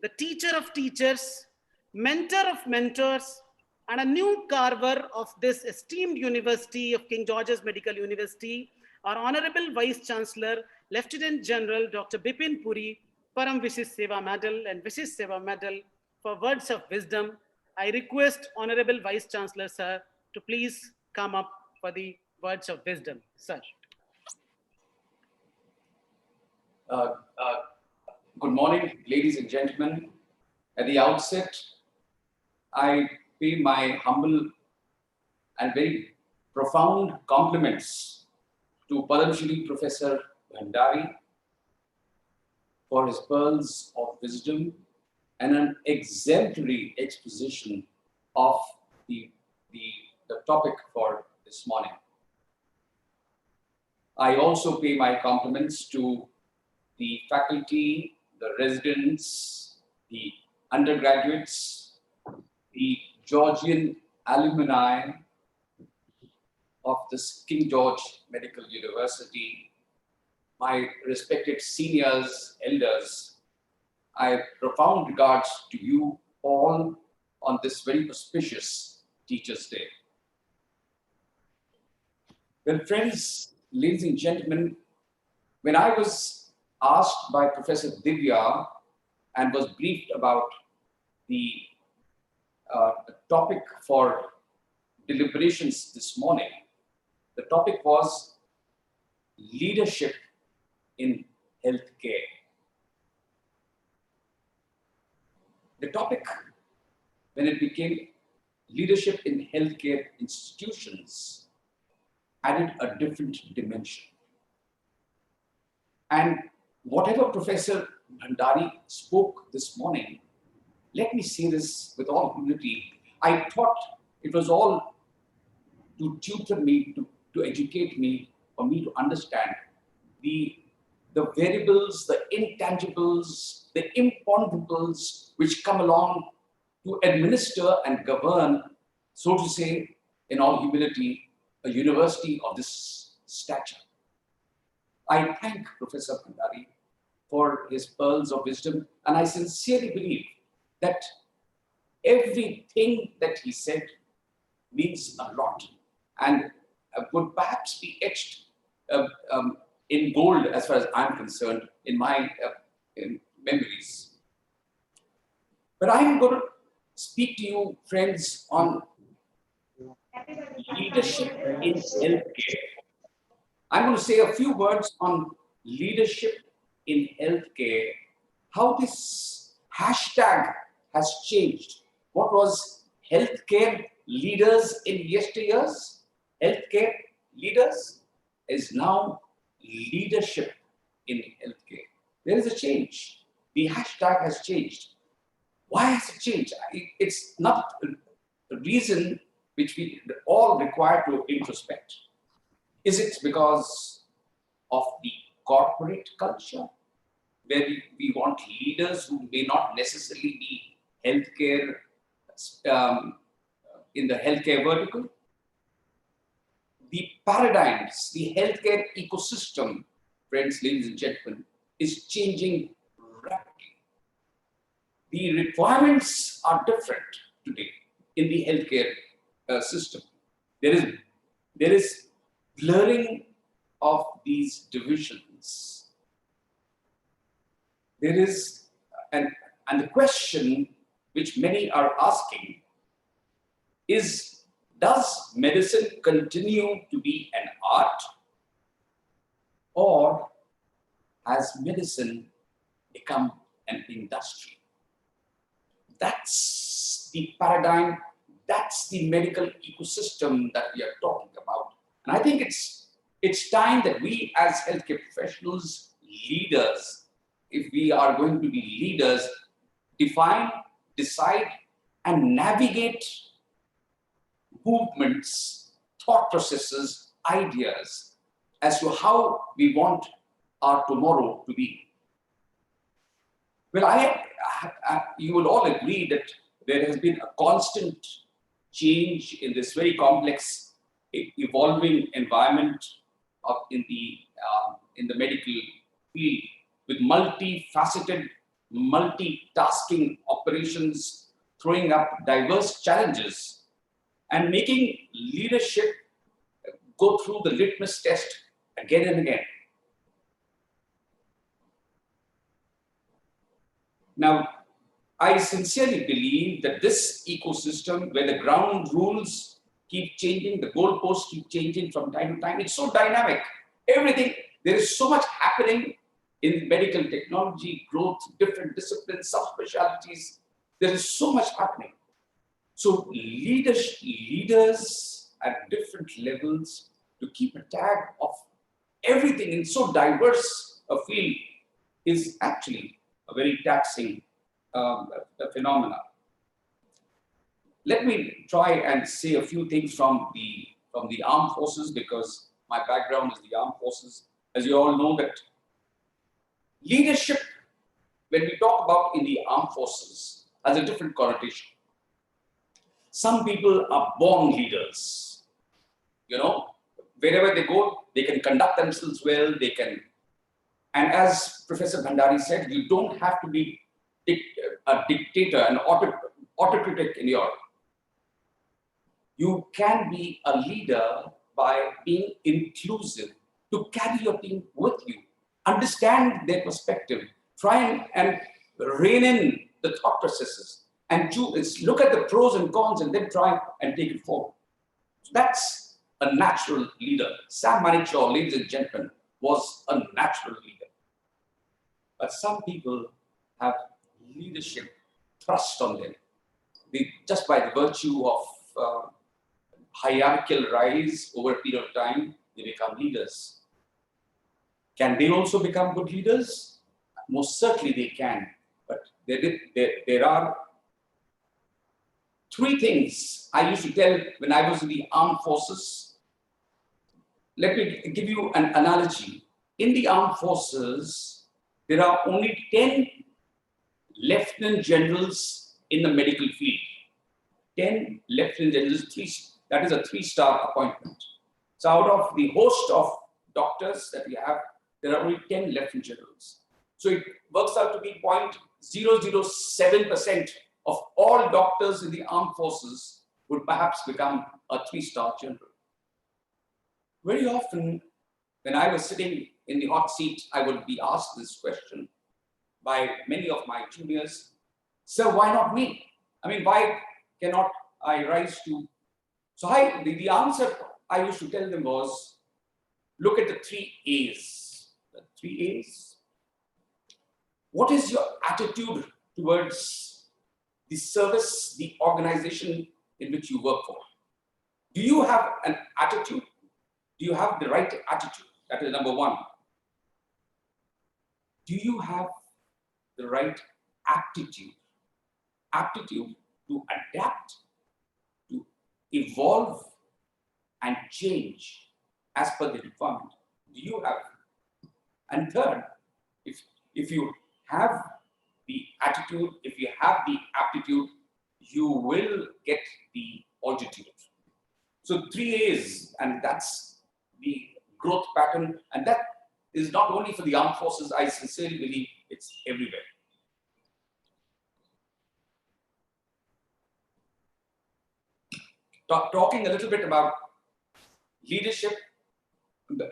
the teacher of teachers, mentor of mentors, and a new carver of this esteemed university of King George's Medical University, our Honorable Vice Chancellor, Lieutenant General Dr. Bipin Puri, Param Visis Seva Medal and Visis Seva Medal for words of wisdom. I request Honorable Vice Chancellor, sir, to please come up for the words of wisdom, sir. Good morning, ladies and gentlemen. At the outset, I pay my humble and very profound compliments to Padam Shri Professor Bhandari for his pearls of wisdom and an exemplary exposition of the topic for this morning. I also pay my compliments to the faculty, the residents, the undergraduates, the Georgian alumni of this King George Medical University, my respected seniors, elders. I have profound regards to you all on this very auspicious Teachers' Day. Well, friends, ladies and gentlemen, when I was asked by Professor Divya and was briefed about the topic for deliberations this morning, the topic was leadership in healthcare. The topic, when it became leadership in healthcare institutions, added a different dimension. And whatever Professor Bhandari spoke this morning, let me say this with all humility, I thought it was all to tutor me, to educate me, for me to understand the variables, the intangibles, the imponderables which come along to administer and govern, so to say, in all humility, a university of this stature. I thank Professor Bhandari for his pearls of wisdom, and I sincerely believe that everything that he said means a lot and would perhaps be etched in gold, as far as I'm concerned, in my memories. But I'm going to speak to you, friends, on leadership in healthcare. I'm going to say a few words on leadership in healthcare, how this hashtag has changed. What was healthcare leaders in yesteryears? Healthcare leaders is now leadership in healthcare. There is a change. The hashtag has changed. Why has it changed? It's not a reason which we all require to introspect. Is it because of the corporate culture, where we want leaders who may not necessarily be healthcare, in the healthcare vertical? The paradigms, the healthcare ecosystem, friends, ladies and gentlemen, is changing rapidly. The requirements are different today in the healthcare system. There is blurring of these divisions. There is, and the question which many are asking is, does medicine continue to be an art, or has medicine become an industry? That's the paradigm, That's the medical ecosystem that we are talking about. And I think it's time that we as healthcare professionals, leaders, if we are going to be leaders, define, decide, and navigate movements, thought processes, ideas as to how we want our tomorrow to be. Well, you will all agree that there has been a constant change in this very complex, evolving environment in the medical field, with multifaceted, multitasking operations throwing up diverse challenges and making leadership go through the litmus test again and again. Now, I sincerely believe that this ecosystem, where the ground rules keep changing, the goalposts keep changing from time to time, it's so dynamic. Everything, there is so much happening in medical technology, growth, different disciplines, subspecialties. There is so much happening. So leaders at different levels to keep a tag of everything in so diverse a field is actually a very taxing phenomena. Let me try and say a few things from the armed forces, because my background is the armed forces. As you all know, that leadership, when we talk about in the armed forces, has a different connotation. Some people are born leaders. You know, wherever they go, they can conduct themselves well, they can. And as Professor Bhandari said, you don't have to be a dictator, an autocratic in your. You can be a leader by being inclusive, to carry your team with you, understand their perspective, try and rein in the thought processes, and look at the pros and cons and then try and take it forward. So that's a natural leader. Sam Manekshaw, ladies and gentlemen, was a natural leader. But some people have leadership thrust on them. Just by the virtue of hierarchical rise over a period of time, they become leaders. Can they also become good leaders? Most certainly they can. But there are three things I used to tell when I was in the armed forces. Let me give you an analogy. In the armed forces, there are only 10 lieutenant generals in the medical field. 10 lieutenant generals, that is a 3-star appointment. So out of the host of doctors that we have, there are only 10 lieutenant generals. So it works out to be 0.007% of all doctors in the armed forces would perhaps become a 3-star general. Very often, when I was sitting in the hot seat, I would be asked this question by many of my juniors. Sir, why not me? I mean, why cannot I rise to? So the answer I used to tell them was, look at the 3 A's. The 3 A's. What is your attitude towards the service, the organization in which you work for? Do you have an attitude? Do you have the right attitude? That is number one. Do you have the right aptitude? Aptitude to adapt, to evolve, and change as per the requirement. Do you have? And third, if you have the attitude, if you have the aptitude, you will get the altitude. So 3 A's, and that's the growth pattern. And that is not only for the armed forces, I sincerely believe it's everywhere. Talking a little bit about leadership,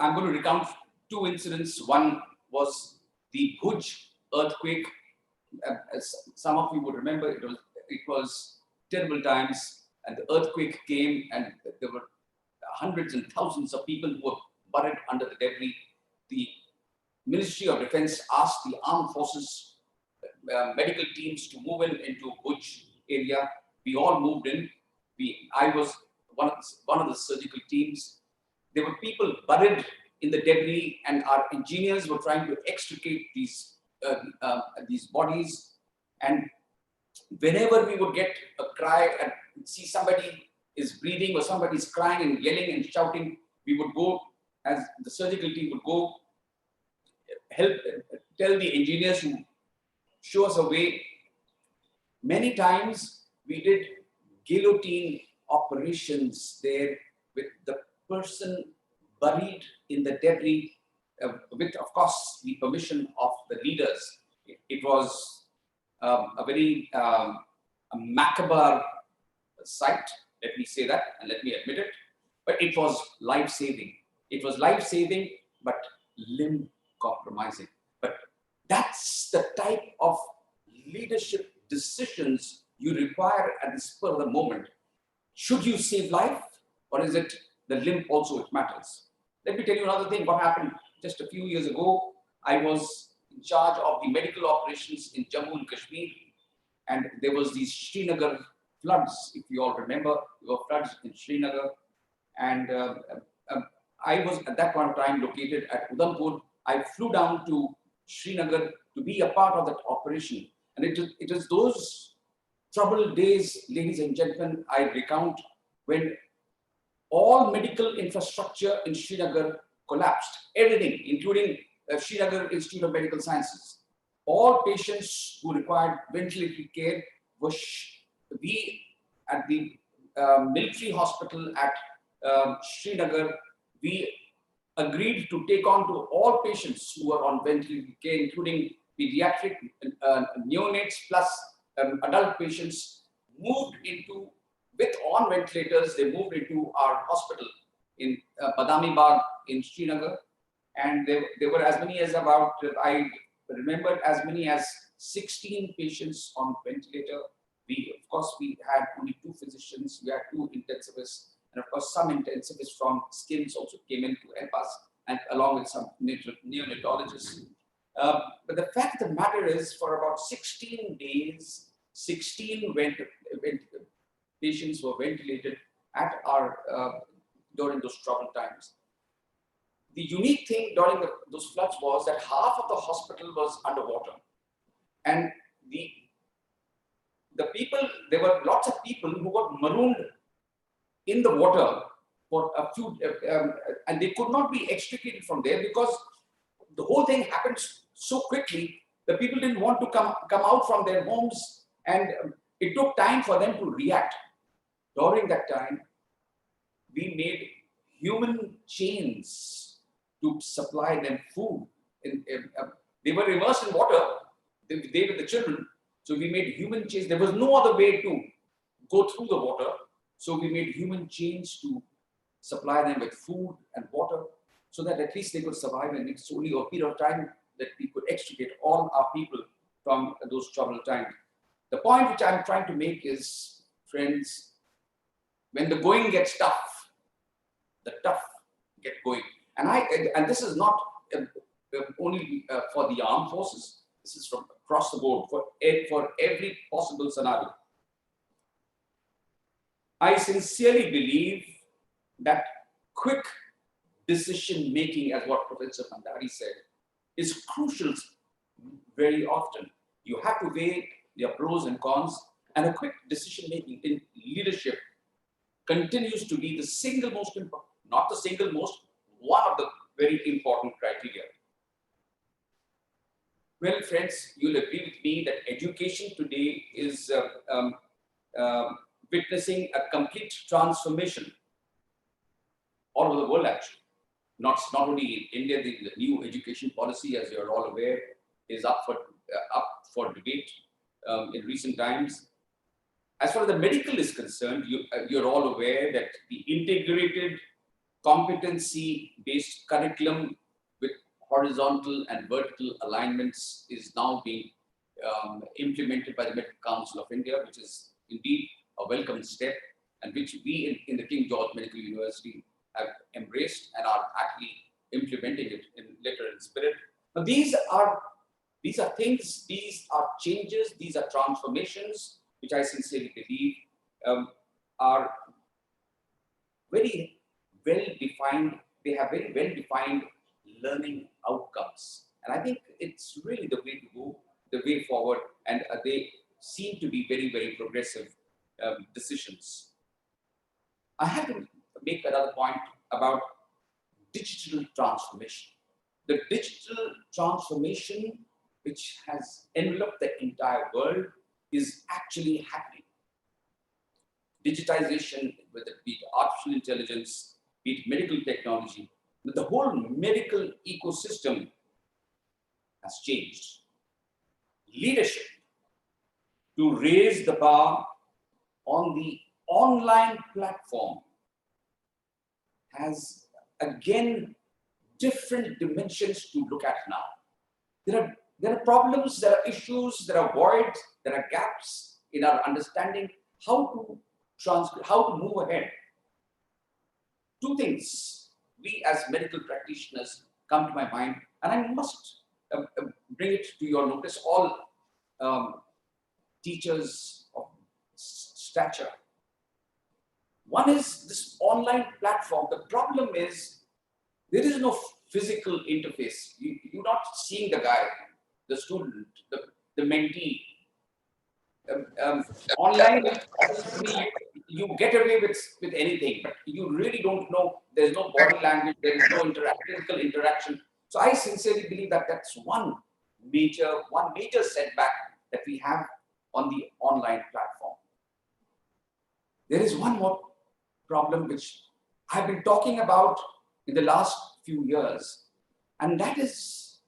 I'm going to recount 2 incidents. One was the Bhuj earthquake. As some of you would remember, it was terrible times, and the earthquake came, and there were hundreds and thousands of people who were buried under the debris. The Ministry of Defense asked the armed forces medical teams to move into Bhuj area. We all moved in. I was one of the surgical teams. There were people buried in the debris, and our engineers were trying to extricate these bodies. And whenever we would get a cry and see somebody is breathing or somebody is crying and yelling and shouting, we would go, as the surgical team would go, help tell the engineers to show us a way. Many times we did guillotine operations there with the person buried in the debris, with, of course, the permission of the leaders. It was a very a macabre sight, let me say that, and let me admit it, but it was life-saving. It was life-saving, but limb compromising. But that's the type of leadership decisions you require at the spur of the moment. Should you save life, or is it the limb also which matters? Let me tell you another thing. What happened just a few years ago, I was in charge of the medical operations in Jammu and Kashmir, and there was these Srinagar floods. If you all remember, there were floods in Srinagar, and I was at that point of time located at Udhampur. I flew down to Srinagar to be a part of that operation, and it is those troubled days, ladies and gentlemen, I recount, when all medical infrastructure in Srinagar collapsed. Everything, including Srinagar Institute of Medical Sciences. All patients who required ventilator care were we at the military hospital at Srinagar, we agreed to take on to all patients who were on ventilator care, including pediatric neonates plus adult patients, moved into, with on ventilators, they moved into our hospital in Badami Bagh in Srinagar. And there were as many as about, I remember, as many as 16 patients on ventilator. Of course, we had only 2 physicians, we had 2 intensivists, and of course, some intensivists from skills also came in to help us, and along with some neonatologists. But the fact of the matter is, for about 16 days, 16 patients were ventilated at our during those troubled times. The unique thing during those floods was that half of the hospital was underwater, and the people, there were lots of people who were marooned in the water for a few, and they could not be extricated from there because the whole thing happened so quickly. The people didn't want to come out from their homes, and it took time for them to react. During that time, we made human chains to supply them food. They were immersed in water, they were the children, so we made human chains. There was no other way to go through the water, so we made human chains to supply them with food and water, so that at least they could survive, and it's only a period of time that we could extricate all our people from those troubled times. The point which I'm trying to make is, friends, when the going gets tough, the tough get going. And this is not only for the armed forces, this is from across the board, for every possible scenario. I sincerely believe that quick decision making, as what Professor Bhandari said, is crucial very often. You have to weigh their pros and cons, and a quick decision making in leadership continues to be the single most important, not the single most, one of the very important criteria. Well, friends, you'll agree with me that education today is witnessing a complete transformation all over the world, actually. Not only in India, the new education policy, as you're all aware, is up for debate in recent times. As far as the medical is concerned, you're all aware that the integrated competency-based curriculum with horizontal and vertical alignments is now being implemented by the Medical Council of India, which is indeed a welcome step, and which we in the King George Medical University have embraced and are actually implementing it in letter and spirit. Now, these are things, these are changes, these are transformations, which I sincerely believe are very well defined. They have very well defined learning outcomes. And I think it's really the way to go, the way forward. And they seem to be very, very progressive decisions. I have to make another point about digital transformation. The digital transformation, which has enveloped the entire world, is actually happening. Digitization, whether it be artificial intelligence, be it medical technology, the whole medical ecosystem has changed. Leadership to raise the bar on the online platform has again different dimensions to look at now. There are problems, there are issues, there are voids, there are gaps in our understanding how to move ahead. Two things we as medical practitioners come to my mind, and I must bring it to your notice, all teachers of stature. One is this online platform. The problem is there is no physical interface. You're not seeing the guy, the student, the mentee. Online, you get away with anything, but you really don't know. There's no body language. There is no physical interaction. So I sincerely believe that that's one major setback that we have on the online platform. There is one more problem which I've been talking about in the last few years, and that is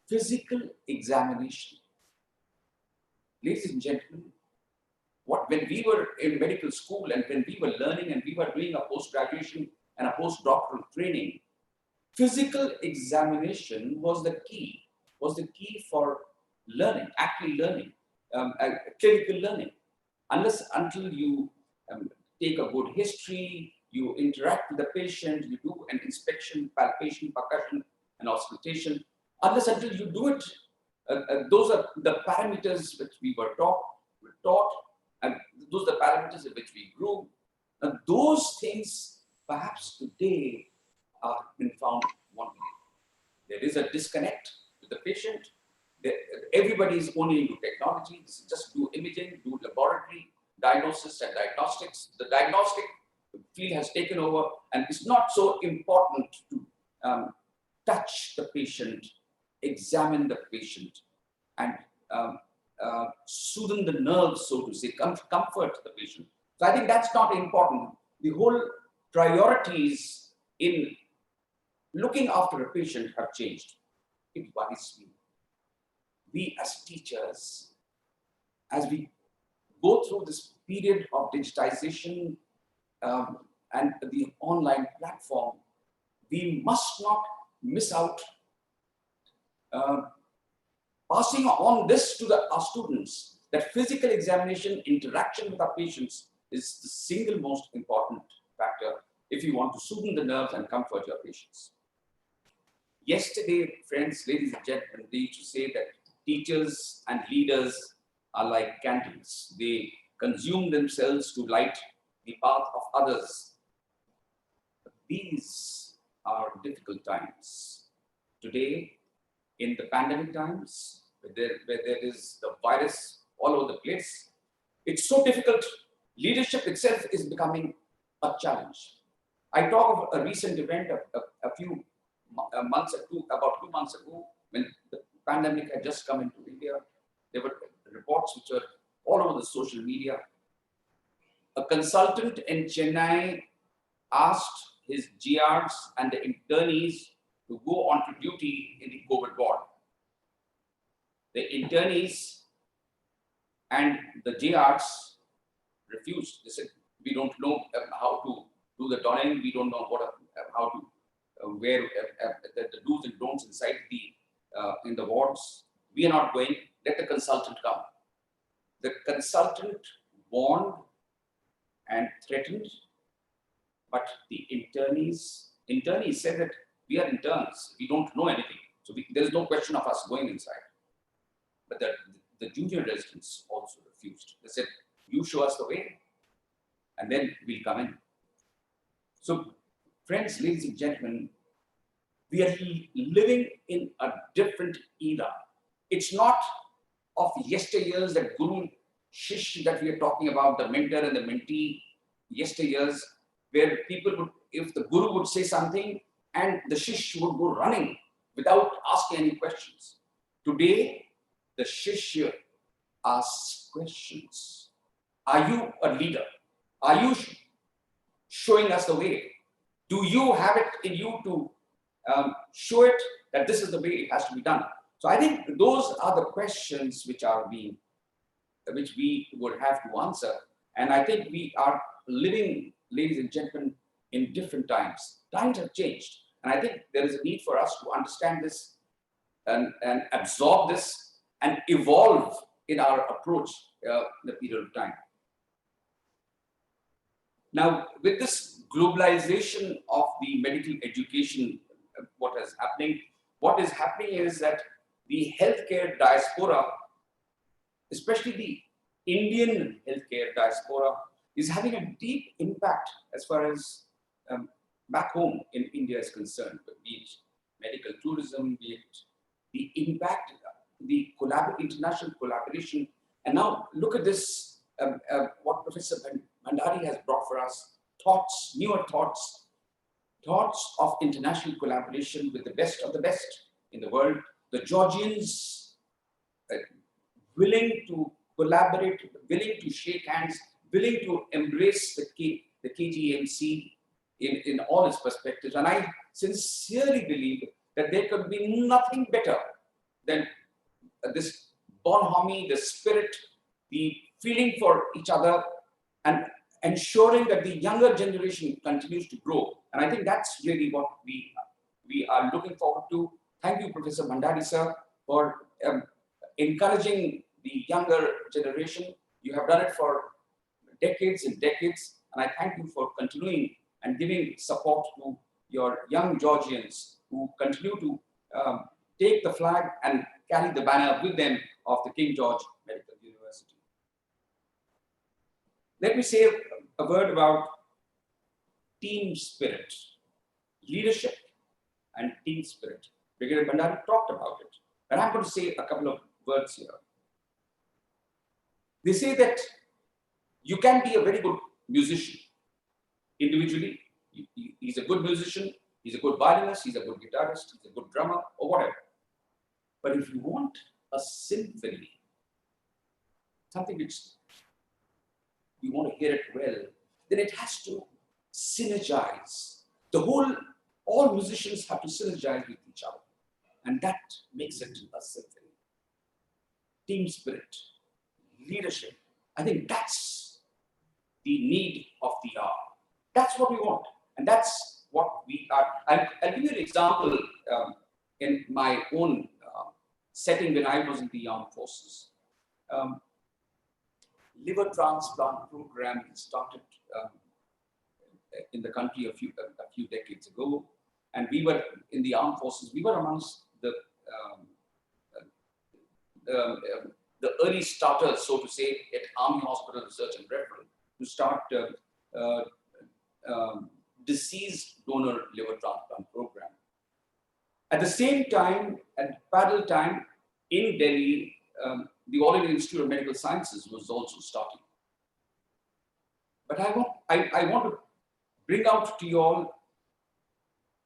physical examination. Ladies and gentlemen, when we were in medical school and when we were learning and we were doing a post-graduation and a postdoctoral training, physical examination was the key for learning, actually learning, clinical learning. Until you take a good history, you interact with the patient, you do an inspection, palpation, percussion, and auscultation. Until you do it, those are the parameters which we were taught, and those are the parameters in which we grew. And those things, perhaps today, are been found wanting. There is a disconnect with the patient. Everybody is only into technology. Just do imaging, do laboratory diagnosis and diagnostics. The diagnostic field has taken over, and it's not so important to touch the patient, examine the patient, and soothe the nerves, so to say, comfort the patient. So I think that's not important. The whole priorities in looking after a patient have changed. It worries me. We as teachers, as we go through this period of digitization and the online platform, we must not miss out passing on this to our students, that physical examination, interaction with our patients is the single most important factor if you want to soothe the nerves and comfort your patients. Yesterday, friends, ladies and gentlemen, they used to say that teachers and leaders are like candles. They consume themselves to light the path of others. But these are difficult times. Today, in the pandemic times, where there is the virus all over the place, it's so difficult. Leadership itself is becoming a challenge. I talk of a recent event a few months ago, about 2 months ago, when the pandemic had just come into India. There were reports which were all over the social media. A consultant in Chennai asked his GRs and the internees to go onto duty in the COVID ward. The internees and the GRs refused. They said, we don't know how to do the donning, we don't know how to wear the do's and don'ts inside in the wards. We are not going, let the consultant come. The consultant warned and threatened, but the internees said that we are interns, we don't know anything. So there's no question of us going inside. But the junior residents also refused. They said, you show us the way. and then we'll come in. So, friends, ladies and gentlemen, we are living in a different era. It's not of yesteryears, that Guru Shish that we are talking about, the mentor and the mentee yesteryears, where people would, if the Guru would say something and the Shish would go running without asking any questions. Today, the Shishya asks questions. Are you a leader? Are you showing us the way? Do you have it in you to show it that this is the way it has to be done? So I think those are the questions which we would have to answer. And I think we are living, ladies and gentlemen, in different times. Times have changed. And I think there is a need for us to understand this and absorb this and evolve in our approach in the period of time. Now, with this globalization of the medical education, what is happening is that the healthcare diaspora, especially the Indian healthcare diaspora, is having a deep impact as far as back home in India is concerned, be it medical tourism, be it the impact, the international collaboration. And now look at this, what Professor Bhandari has brought for us, newer thoughts of international collaboration with the best of the best in the world. The Georgians willing to collaborate, willing to shake hands, willing to embrace the KGMC in all its perspectives. And I sincerely believe that there could be nothing better than this bonhomie, the spirit, the feeling for each other, and ensuring that the younger generation continues to grow. And I think that's really what we are looking forward to. Thank you, Professor Bhandari, sir, for encouraging the younger generation. You have done it for decades and decades, and I thank you for continuing and giving support to your young Georgians who continue to take the flag and carry the banner with them of the King George Medical University. Let me say a word about team spirit, leadership and team spirit. Brigadier Bhandari talked about it, and I'm going to say a couple of words here. They say that you can be a very good musician individually. He's a good musician, he's a good violinist, he's a good guitarist, he's a good drummer, or whatever. But if you want a symphony, something which you want to hear it well, then it has to synergize. All musicians have to synergize with each other. And that makes it a symphony. Team spirit, leadership. I think that's the need of the hour. That's what we want. And that's what we are. I'll give you an example in my own setting when I was in the armed forces. Liver transplant program started in the country a few decades ago. And we were in the armed forces. We were amongst the early starters, so to say, at Army Hospital Research and Referral to start deceased donor liver transplant program. At the same time, at parallel time, in Delhi, the All India Institute of Medical Sciences was also starting. But I want to bring out to you all,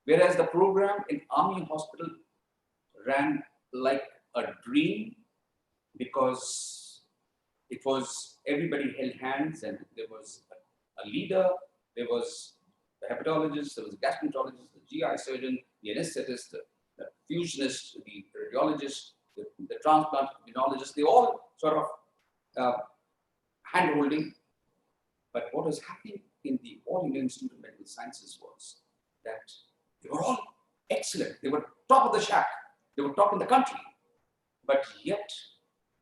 whereas the program in Army Hospital ran like a dream, because it was, everybody held hands, and there was a leader, there was the hepatologist, there was a gastroenterologist, the GI surgeon, the anesthetist, the fusionist, the radiologist, the transplant immunologist. They all sort of hand-holding. But what was happening in the All India Institute of Medical Sciences was that they were all excellent. They were top of the shack. They were top in the country. But yet,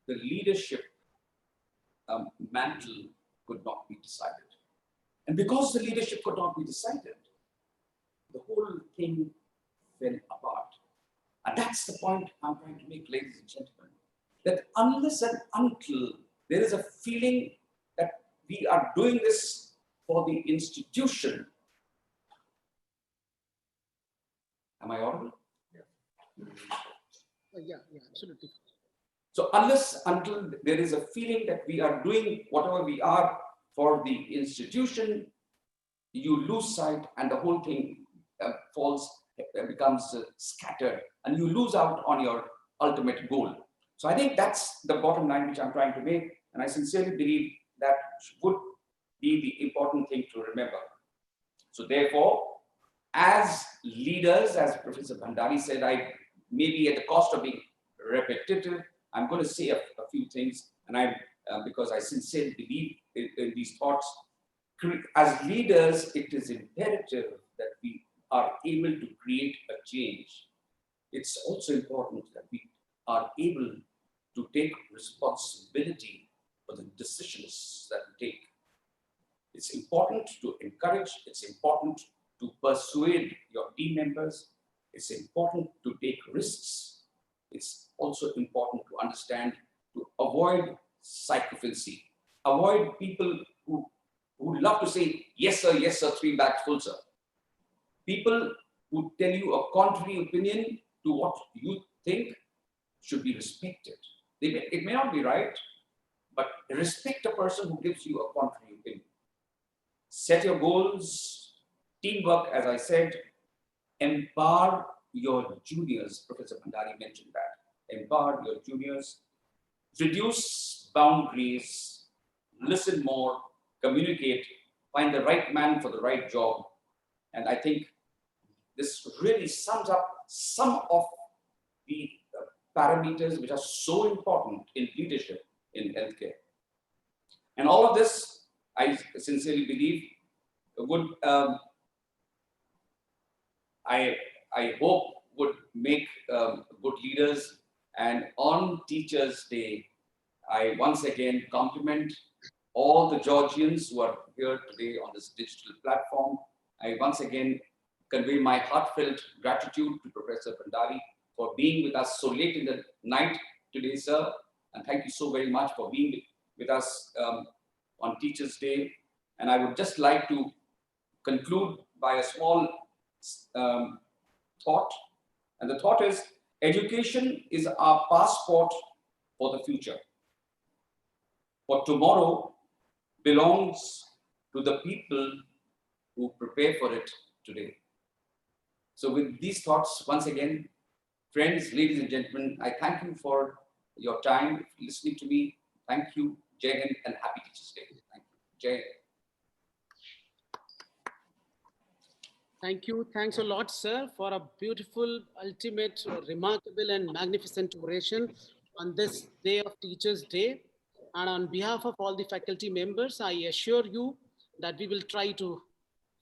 the leadership mantle could not be decided. And because the leadership could not be decided, the whole thing fell apart. And that's the point I'm trying to make, ladies and gentlemen, that unless and until there is a feeling that we are doing this for the institution. Am I audible? Yeah, absolutely. So until there is a feeling that we are doing whatever we are for the institution, you lose sight and the whole thing becomes scattered, and you lose out on your ultimate goal. So I think that's the bottom line which I'm trying to make, and I sincerely believe that would be the important thing to remember. So therefore, as leaders, as Professor Bhandari said, I maybe at the cost of being repetitive, I'm going to say a few things, and because I sincerely believe in these thoughts. As leaders, it is imperative that we are able to create a change. It's also important that we are able to take responsibility for the decisions that we take. It's important to encourage, it's important to persuade your team members, it's important to take risks. It's also important to understand, to avoid sycophancy, avoid people who love to say, yes, sir, 3 bags full, sir. People who tell you a contrary opinion to what you think should be respected. It may not be right, but respect a person who gives you a contrary opinion. Set your goals, teamwork, as I said, empower your juniors. Professor Bhandari mentioned that. Empower your juniors, reduce boundaries, listen more, communicate, find the right man for the right job. And I think this really sums up some of the parameters which are so important in leadership in healthcare. And all of this, I sincerely believe, would, I hope, would make good leaders. And on Teachers' Day, I once again compliment all the Georgians who are here today on this digital platform. I once again convey my heartfelt gratitude to Professor Bhandari for being with us so late in the night today, sir. And thank you so very much for being with us on Teachers' Day. And I would just like to conclude by a small thought. And the thought is, education is our passport for the future. For tomorrow belongs to the people who prepare for it today. So with these thoughts, once again, friends, ladies and gentlemen, I thank you for your time listening to me. Thank you, Jai Hind, and happy Teachers' Day. Thank you. Jai Hind. Thank you. Thanks a lot, sir, for a beautiful, ultimate, remarkable, and magnificent oration on this day of Teachers' Day. And on behalf of all the faculty members, I assure you that we will try to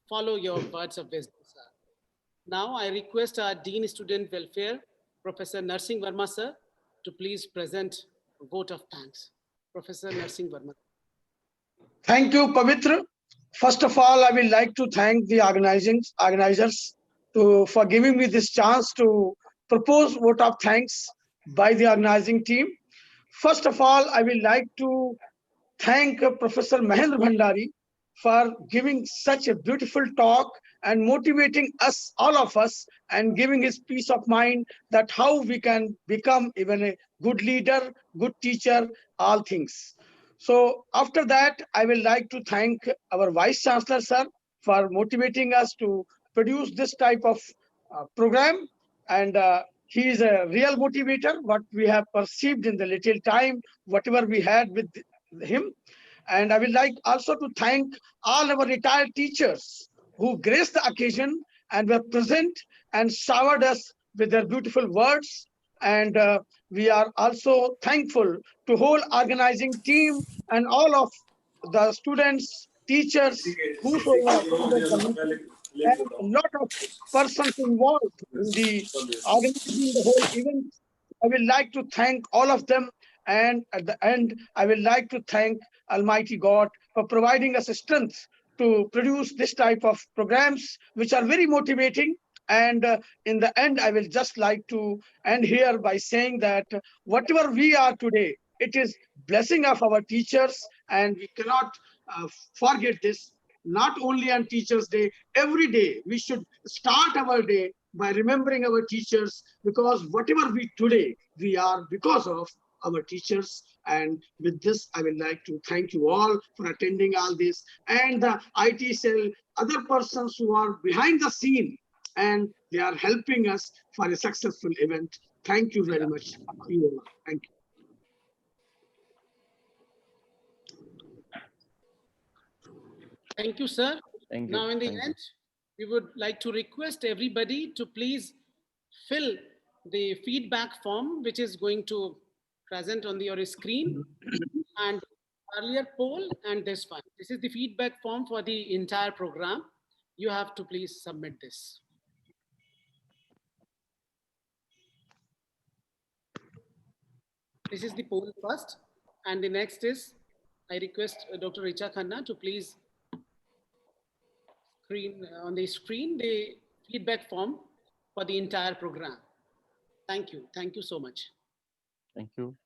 follow your words of wisdom, sir. Now, I request our Dean Student Welfare, Professor Narsingh Verma, sir, to please present a vote of thanks. Professor Narsingh Verma. Thank you, Pavitra. First of all, I will like to thank the organizers for giving me this chance to propose vote of thanks by the organizing team. First of all, I will like to thank Professor Mahendra Bhandari for giving such a beautiful talk and motivating us, all of us, and giving his peace of mind that how we can become even a good leader, good teacher, all things. So after that, I will like to thank our Vice Chancellor, sir, for motivating us to produce this type of program. And he is a real motivator, what we have perceived in the little time, whatever we had with him. And I would like also to thank all our retired teachers who graced the occasion and were present and showered us with their beautiful words. And we are also thankful to whole organizing team and all of the students, teachers, whosoever attended the meeting, and a lot of persons involved in the organizing the whole event. I would like to thank all of them. And at the end, I would like to thank Almighty God for providing us strength to produce this type of programs, which are very motivating. And in the end, I will just like to end here by saying that whatever we are today, it is blessing of our teachers, and we cannot forget this. not only on Teachers' Day, every day we should start our day by remembering our teachers, because whatever we today, we are because of our teachers. And with this, I would like to thank you all for attending all this, and the IT cell, other persons who are behind the scene, and they are helping us for a successful event. Thank you very much. You all. Thank you. Thank you, sir. Thank you. Now, in the Thank you. end, we would like to request everybody to please fill the feedback form, which is going to present on your screen, and earlier poll and this one. This is the feedback form for the entire program. You have to please submit this. This is the poll first, and the next is, I request Dr. Richa Khanna to please screen on the screen the feedback form for the entire program. Thank you. Thank you so much. Thank you.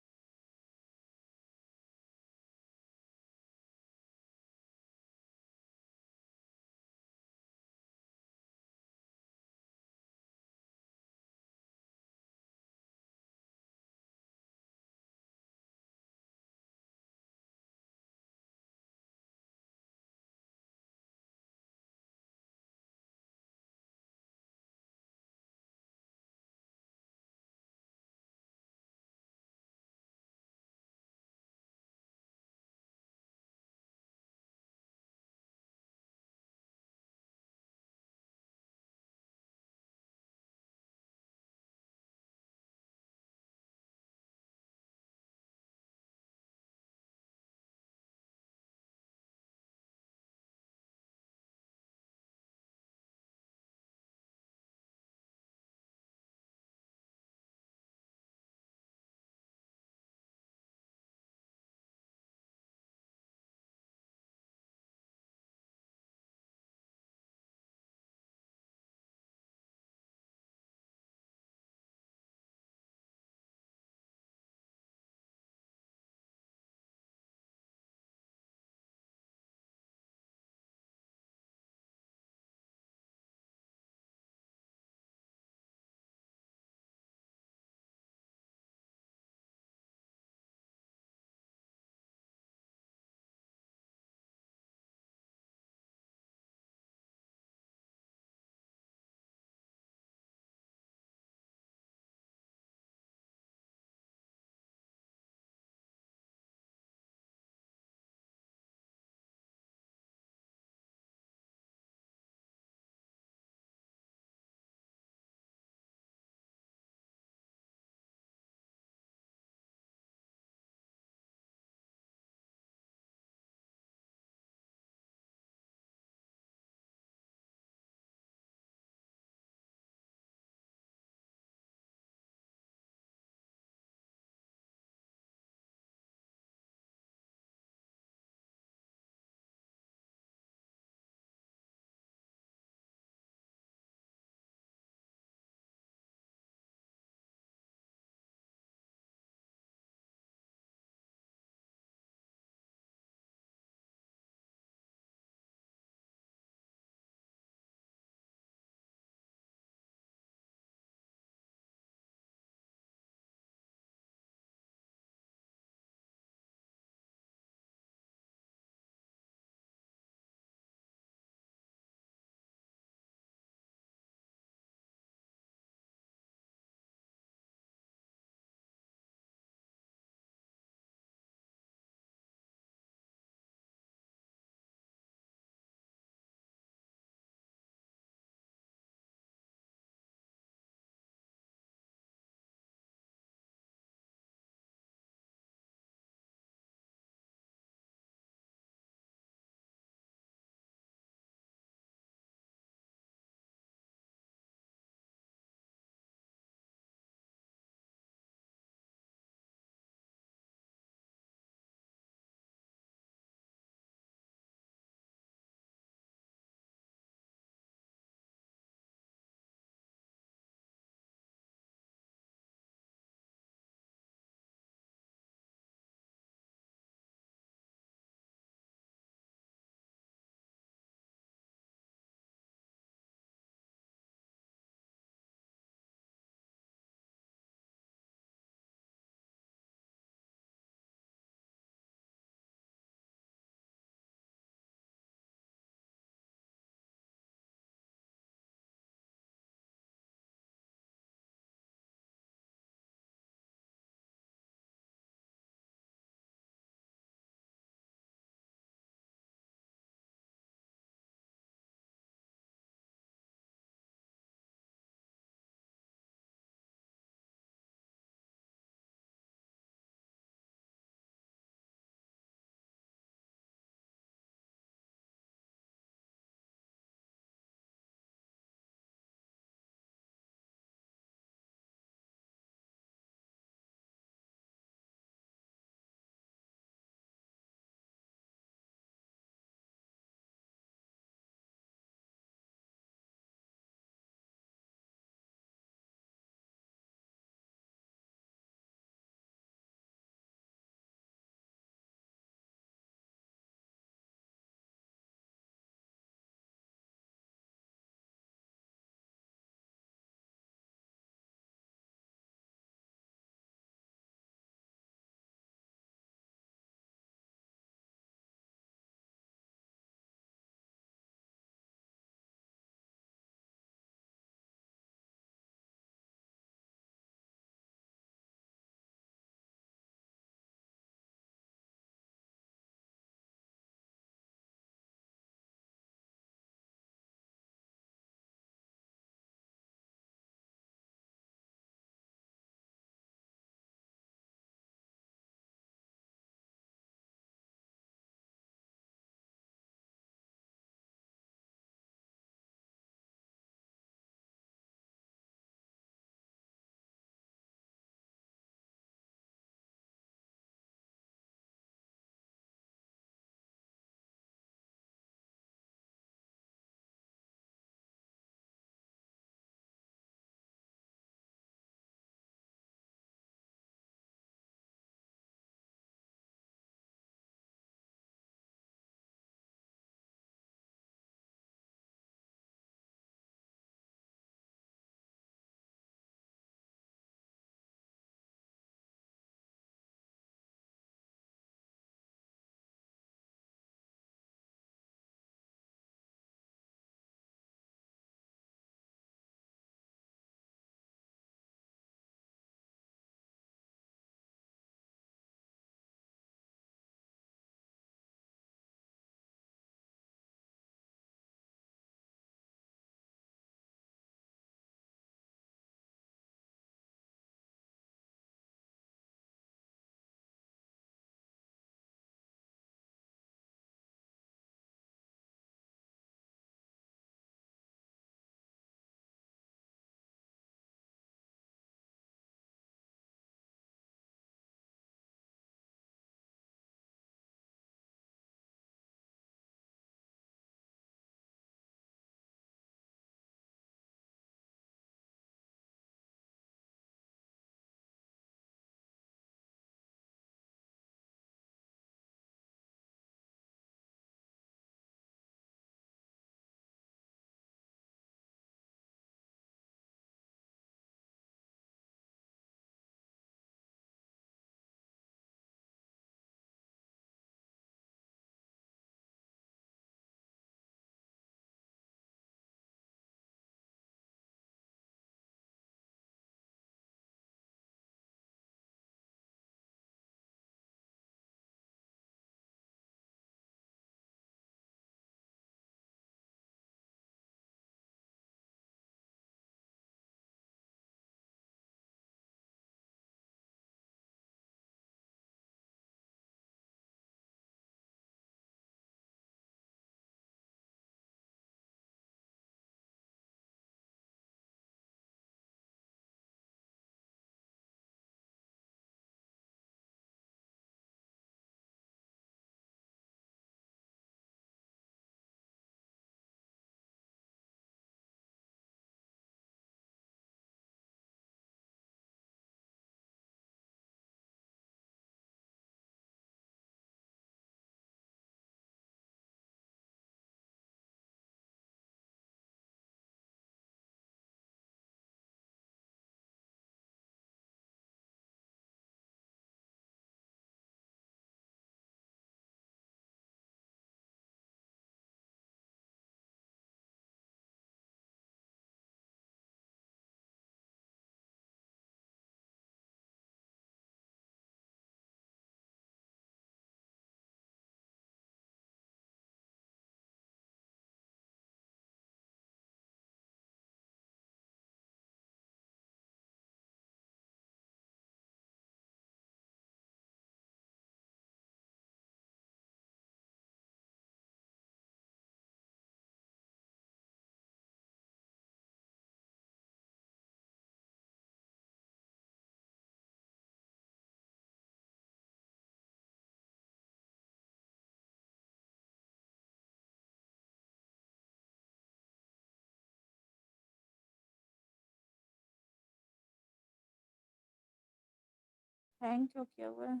Hang क्यों किया हुआ है?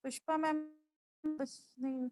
Pushpa ma'am बस नहीं